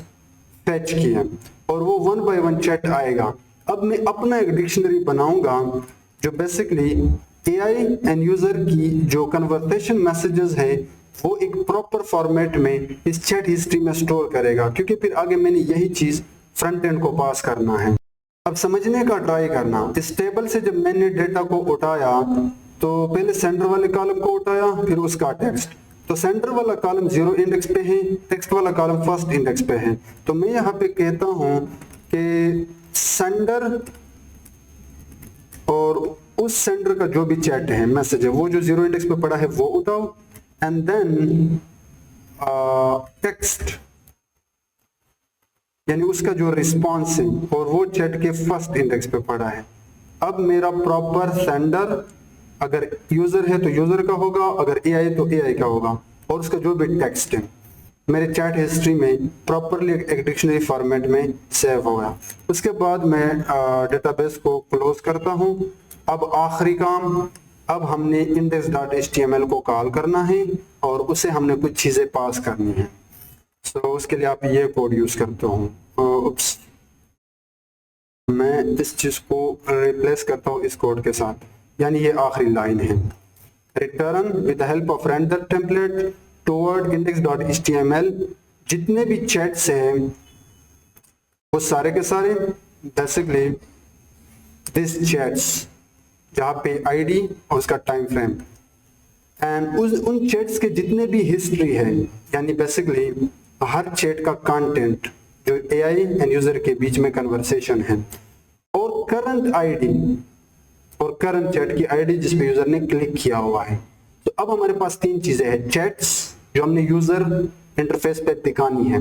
फेच किए और वो 1 बाय 1 चैट आएगा। अब मैं अपना एक डिक्शनरी बनाऊंगा जो बेसिकली एआई एंड यूजर की जो कन्वर्सेशन मैसेजेस है वो एक प्रॉपर फॉर्मेट में इस चैट हिस्ट्री में स्टोर करेगा, क्योंकि फिर आगे मैंने यही चीज फ्रंट एंड को पास करना है। अब समझने का ट्राई करना, इस टेबल से जब मैंने डेटा को उठाया तो पहले सेंटर वाले कॉलम को उठाया, फिर उसका टेक्स्ट। तो सेंटर वाला कॉलम 0 इंडेक्स पे है, टेक्स्ट वाला कॉलम फर्स्ट इंडेक्स पे है। तो मैं यहाँ पे कहता हूं कि सेंडर और उस सेंडर का जो भी चैट है, मैसेज है, वो जो 0 इंडेक्स पे पड़ा है वो उठाओ, एंड देन टेक्स्ट यानी उसका जो रिस्पॉन्स है और वो चैट के फर्स्ट इंडेक्स पे पड़ा है। अब मेरा प्रॉपर सेंडर अगर यूजर है तो यूजर का होगा, अगर एआई तो एआई का होगा। और उसका जो भी टेक्स्ट है मेरे चैट हिस्ट्री में प्रॉपरली एक डिक्शनरी फॉर्मेट में सेव हो गया। उसके बाद मैं डेटाबेस को क्लोज करता हूं। अब आखिरी काम, अब हमने index.html को कॉल करना है और उसे हमने कुछ चीजें पास करनी है। उसके लिए आप ये कोड यूज करते हो। मैं इस चीज को रिप्लेस करता हूँ इस कोड के साथ, यानी ये आखिरी लाइन है, return with the help of render template toward index.html। जितने भी चैट्स हैं वो सारे के सारे बेसिकली दिस चैट्स, जहाँ पे आईडी और उसका टाइम फ्रेम एंड उन चैट्स के जितने भी हिस्ट्री है, यानी बेसिकली हर चैट का कंटेंट जो एआई एंड यूजर के बीच में कन्वर्सेशन है, और करंट आईडी और करंट चैट की आईडी जिस पे यूजर ने क्लिक किया हुआ है। तो अब हमारे पास तीन चीजें हैं, चैट्स जो हमने यूजर इंटरफेस पे दिखानी है,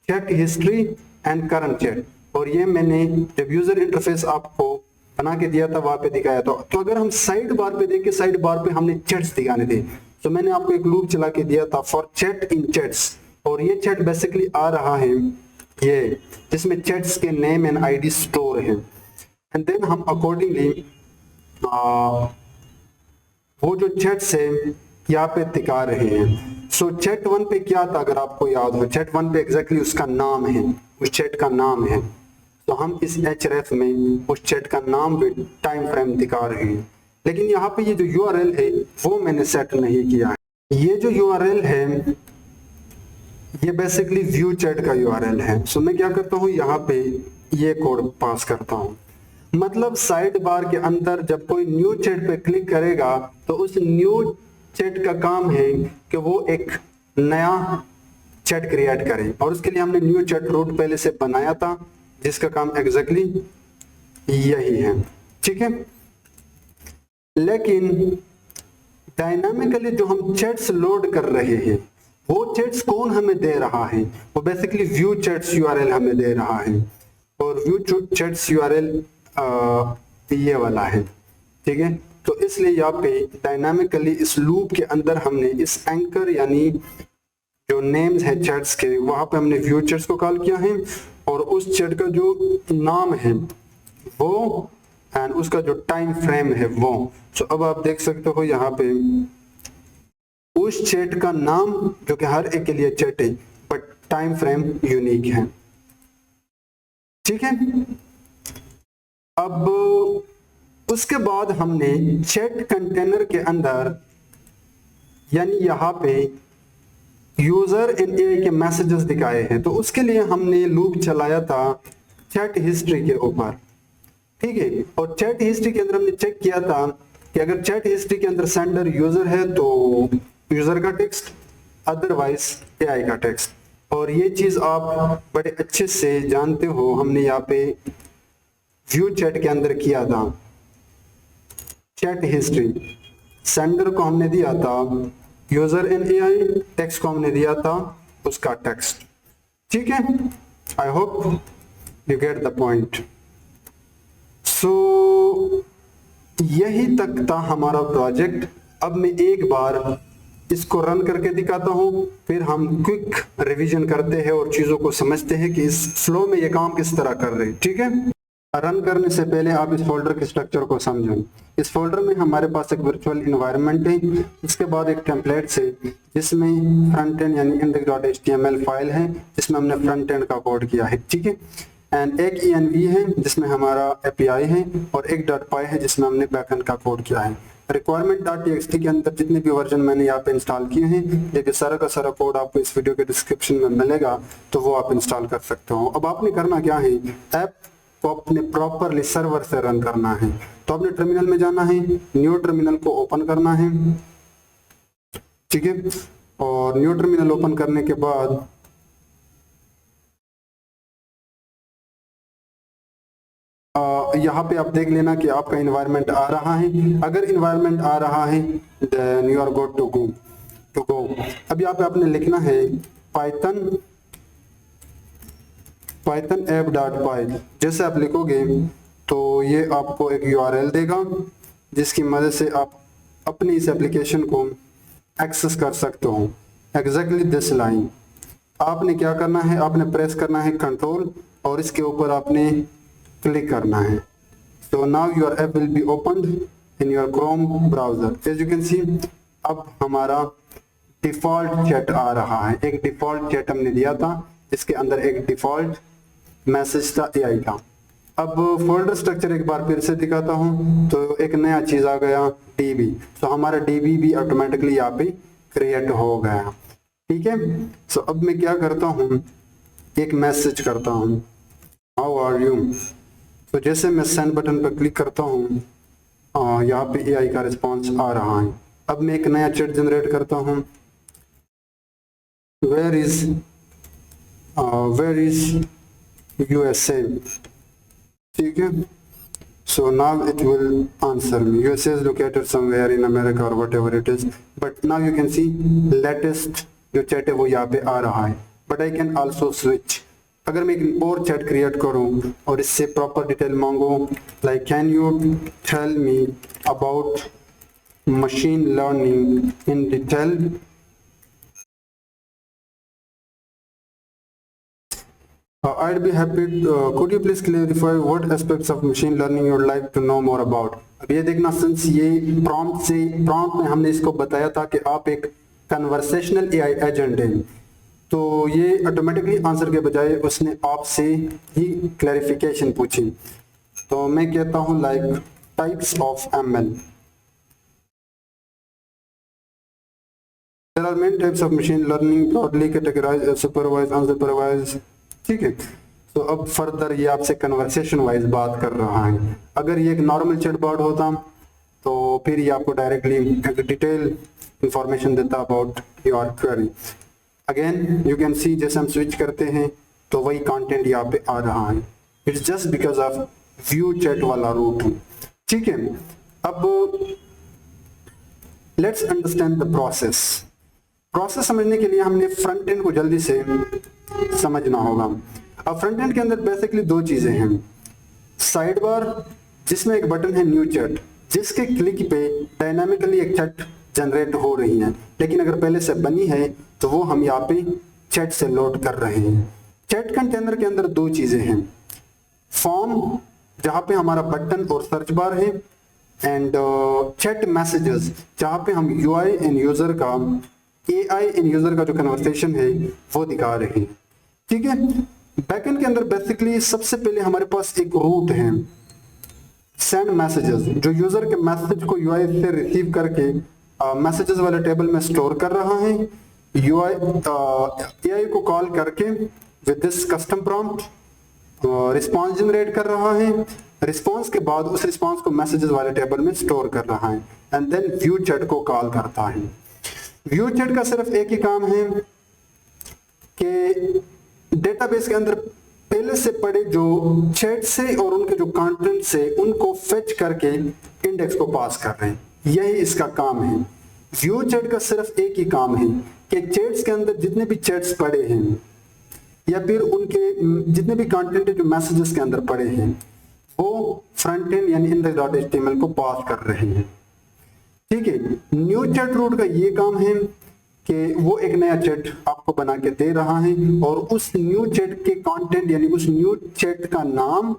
chat history and current chat. और ये मैंने जब यूजर इंटरफेस आपको बना के दिया था वहां पे दिखाया था। तो अगर हम साइड बार पे देखें, साइड बार पे हमने चैट्स दिखाने थे, तो मैंने आपको एक लूप चला के दिया था फॉर चैट इन चैट्स, और ये चैट बेसिकली आ रहा है ये जिसमें चैट्स के नेम एंड आईडी स्टोर है। एंड देन हम अकॉर्डिंगली वो जो चैट्स है यहाँ पे दिखा रहे हैं। सो चैट 1 पे क्या था, अगर आपको याद हो, चैट 1 पे एग्जैक्टली उसका नाम है, उस चैट का नाम है। तो हम इस href में उस चैट का नाम भी टाइम फ्रेम दिखा रहे हैं, लेकिन यहाँ पे ये जो URL है वो मैंने सेट नहीं किया है। ये जो URL है ये बेसिकली व्यू चैट का URL है। सो मैं क्या करता हूँ, यहाँ पे ये कोड पास करता हूँ। मतलब साइड बार के अंदर जब कोई न्यू चैट पे क्लिक करेगा तो उस न्यू चैट का काम है कि वो एक नया चैट क्रिएट करे, और उसके लिए हमने न्यू चैट रूट पहले से बनाया था जिसका काम एग्जैक्टली यही है, ठीक है। लेकिन डायनामिकली जो हम चैट्स लोड कर रहे हैं वो चैट्स कौन हमें दे रहा है, वो बेसिकली व्यू चैट्स URL हमें दे रहा है, और व्यू चैट्स URL ये वाला है, ठीक है। तो इसलिए यहाँ पे डायनामिकली इस लूप के अंदर हमने इस एंकर यानी जो नेम्स है चैट्स के, वहां पे हमने व्यू चैट्स को कॉल किया है, और उस चैट का जो नाम है वो एंड उसका जो टाइम फ्रेम है वो। तो अब आप देख सकते हो यहाँ पे उस चैट का नाम जो कि हर एक के लिए चैट है, बट टाइम फ्रेम यूनिक है, ठीक है। अब उसके बाद हमने चैट कंटेनर के अंदर यानी यहाँ पे यूजर एंड एआई के मैसेजेस दिखाए हैं, तो उसके लिए हमने लूप चलाया था चैट हिस्ट्री के ऊपर, ठीक है। और चैट हिस्ट्री के अंदर हमने चेक किया था कि अगर चैट हिस्ट्री के अंदर सेंडर यूजर है तो यूजर का टेक्स्ट, अदरवाइज एआई का टेक्स्ट। और ये चीज आप बड़े अच्छे से जानते हो, हमने यहाँ पे व्यू चैट के अंदर किया था। चैट हिस्ट्री सेंडर को हमने दिया था यूजर एंड एआई, टेक्स्ट को हमने दिया था उसका टेक्स्ट, ठीक है। I hope you get the point. So यही तक था हमारा प्रोजेक्ट। अब मैं एक बार इसको रन करके दिखाता हूं, फिर हम क्विक रिवीजन करते हैं और चीजों को समझते हैं कि इस फ्लो में ये काम किस तरह कर रहे हैं, ठीक है। रन करने से पहले आप इस फोल्डर के स्ट्रक्चर को समझें। इस फोल्डर में हमारे पास एक वर्चुअल इन्वायरमेंट है, इसके बाद एक टेम्पलेट्स है जिसमें फ्रंट एंड यानी index.html फाइल है जिसमें हमने फ्रंट एंड का कोड किया है, ठीक है। एंड एक env है जिसमें हमारा API है, और एक .py है जिसमें हमने बैकएंड का कोड किया है। requirement.txt के अंदर जितने भी वर्जन मैंने यहाँ पे इंस्टॉल किए हैं, लेकिन सारा का सारा कोड आपको इस वीडियो के डिस्क्रिप्शन में मिलेगा, तो वो आप इंस्टॉल कर सकते हो। अब आपने करना क्या है, ऐप को अपने प्रॉपरली सर्वर से रन करना है। तो आपने टर्मिनल में जाना है, न्यू टर्मिनल को ओपन करना है, ठीक है। और न्यू टर्मिनल ओपन करने के बाद यहाँ पे आप देख लेना कि आपका इन्वायरमेंट आ रहा है। अगर इन्वायरमेंट आ रहा है then you are good to go. अब यहाँ पे आपने लिखना है पाइथन app.py। जैसे आप लिखोगे तो ये आपको एक URL देगा जिसकी मदद से आप अपनी इस एप्लीकेशन को एक्सेस कर सकते हो। Exactly this line. आपने क्या करना है, आपने प्रेस करना है कंट्रोल और इसके ऊपर आपने क्लिक करना है। So now your app will be opened in your Chrome browser. As you can see, अब हमारा डिफॉल्ट चैट आ रहा है। एक डिफॉल्ट चैट हमने दिया था, इसके अंदर एक डिफॉल्ट मैसेज था एआई का। अब फोल्डर स्ट्रक्चर एक बार फिर से दिखाता हूँ, तो एक नया चीज आ गया डीबी। तो हमारा डीबी भी ऑटोमेटिकली यहाँ पे क्रिएट हो गया। ठीक है, सो अब मैं क्या करता हूँ, एक मैसेज करता हूँ, हाउ आर यू। तो जैसे मैं सेंड बटन पर क्लिक करता हूँ, यहाँ पे एआई का रिस्पॉन्स आ रहा है। अब मैं एक नया चैट जनरेट करता हूँ, वेयर इज यूएसए। ठीक है, so now it will answer me, USA is located somewhere in America और whatever it is, but now you can see latest जो चैट है वो यहाँ पे आ रहा है। But I can also switch. अगर मैं एक और चैट क्रिएट करूं और इससे प्रॉपर डिटेल मांगूं, like can you tell me about machine learning in detail, I'd be happy, could you please clarify what aspects of machine learning you would like to know more about। अब ये देखना, since ये prompt में हमने इसको बताया था कि आप एक कन्वर्सेशनल एआई एजेंट हैं, तो ये ऑटोमेटिकली आंसर के बजाय उसने आपसे ही क्लैरिफिकेशन पूछी। तो मैं कहता हूं like types of ML, there are many types of machine learning, broadly categorized, supervised, unsupervised. ठीक है, तो अब फर्दर ये आपसे कन्वर्सेशन वाइज बात कर रहा है। अगर ये एक नॉर्मल चैटबॉट होता तो फिर ये आपको डायरेक्टली डिटेल इंफॉर्मेशन देता about your query. Again you can सी, जैसे हम स्विच करते हैं तो वही कंटेंट यहाँ पे आ रहा है। It's just because of view chat वाला रूट। ठीक है, अब लेट्स अंडरस्टैंड द प्रोसेस समझने के लिए हमने फ्रंट एंड को जल्दी से समझना होगा। अब फ्रंट एंड के अंदर बेसिकली दो चीजें हैं, साइड बार जिसमें एक बटन है न्यू चैट, जिसके क्लिक पे डायनामिकली एक चैट जनरेट हो रही है, लेकिन अगर पहले से बनी है तो वो हम यहाँ पे चैट से लोड कर रहे हैं। चैट कंटेनर के अंदर दो चीजें हैं, फॉर्म जहां पे हमारा बटन और सर्च बार है, एंड चैट मैसेजेस जहां पे हम यूआई एंड यूजर का, एआई एंड यूजर का जो कन्वर्सेशन है वो दिखा रहे हैं। ठीक है, बैकएंड के अंदर बेसिकली सबसे पहले हमारे पास एक रूट है सेंड मैसेजेस, जो यूजर के मैसेज को यूआई से रिसीव करके मैसेजेस वाले टेबल में स्टोर कर रहा है। यूआई एआई को कॉल करके with this custom prompt response generate कर रहा है। रिस्पॉन्स के बाद उस रिस्पॉन्स को मैसेजेस वाले टेबल में स्टोर कर रहा है, एंड देन व्यू चैट को कॉल करता है। व्यू चैट का सिर्फ एक ही काम है कि डेटाबेस के अंदर पहले से पड़े जो चैट से और उनके जो कंटेंट से उनको फेच करके इंडेक्स को पास कर रहे हैं, यही इसका काम है। व्यू चैट का सिर्फ एक ही काम है कि चैट्स के अंदर जितने भी चैट्स पड़े हैं या फिर उनके जितने भी कंटेंट जो मैसेजेस के अंदर पड़े हैं वो फ्रंट एंड यानी index.html को पास कर रहे हैं। ठीक है, न्यू चैट रूट का ये काम है कि वो एक नया चैट आपको बना के दे रहा है और उस न्यू चैट के कंटेंट यानी उस न्यू चैट का नाम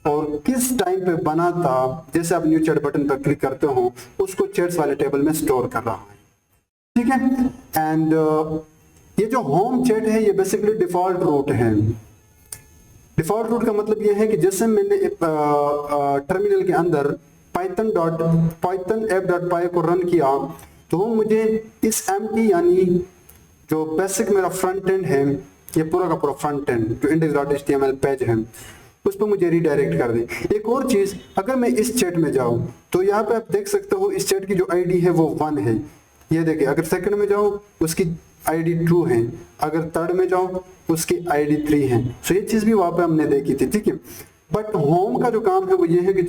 और किस टाइम पे बना था, जैसे आप न्यू चैट बटन पर क्लिक करते हो उसको चैट्स वाले टेबल में स्टोर कर रहा है। ठीक है, एंड ये जो होम चैट है ये बेसिकली डिफॉल्ट रूट है। डिफॉल्ट रूट का मतलब ये है कि जैसे मैंने टर्मिनल के अंदर python app.py को रन किया तो वो मुझे इस empty यानी जो बेसिक मेरा फ्रंट एंड है, ये पूरा का पूरा फ्रंट एंड जो index.html पेज है उस पर मुझे रिडायरेक्ट कर दे। एक और चीज, अगर मैं इस चैट में जाऊं तो यहाँ पे आप देख सकते हो इस चैट की जो आईडी है वो 1 है। ये देखिए, अगर सेकंड में जाओ उसकी आईडी 2 है, अगर थर्ड में जाओ उसकी आईडी 3 है। सो ये चीज भी वहां पे हमने देखी थी। ठीक है, बट होम का जो काम है वो ये है कि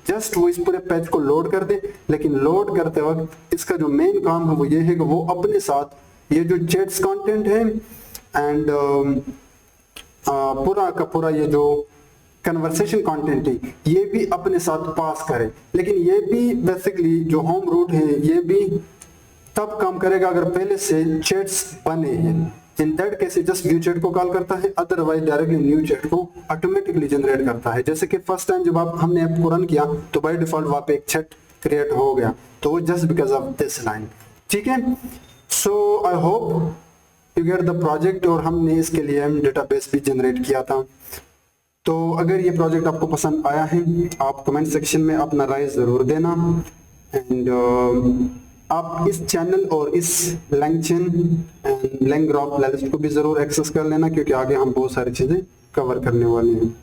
जस्ट वो इस पूरे पेज को लोड कर दे, लेकिन लोड करते वक्त इसका जो मेन काम है वो ये है कि वो अपने साथ ये जो चैट्स कंटेंट है एंड पूरा का पूरा ये जो कन्वर्सेशन कंटेंट है ये भी अपने साथ पास करे। लेकिन ये भी बेसिकली जो होम रूट है ये भी तब काम करेगा अगर पहले से चैट्स बने हैं। In that case just view chat को कॉल करता है, अदरवाइज डायरेक्टली न्यू चैट को ऑटोमेटिकली जनरेट करता है। जैसे कि फर्स्ट टाइम जब हमने ऐप को रन किया तो बाय डिफॉल्ट वहां पे एक चैट क्रिएट हो गया, तो वो just because of this line. ठीक है, so I hope you get the project. और हमने इसके लिए डेटाबेस भी जनरेट किया था। तो अगर ये प्रोजेक्ट आपको पसंद आया है, आप कमेंट सेक्शन में अपना राय ज़रूर देना। एंड आप इस चैनल और इस LangChain एंड LangGraph प्लेलिस्ट को भी ज़रूर एक्सेस कर लेना, क्योंकि आगे हम बहुत सारी चीज़ें कवर करने वाले हैं।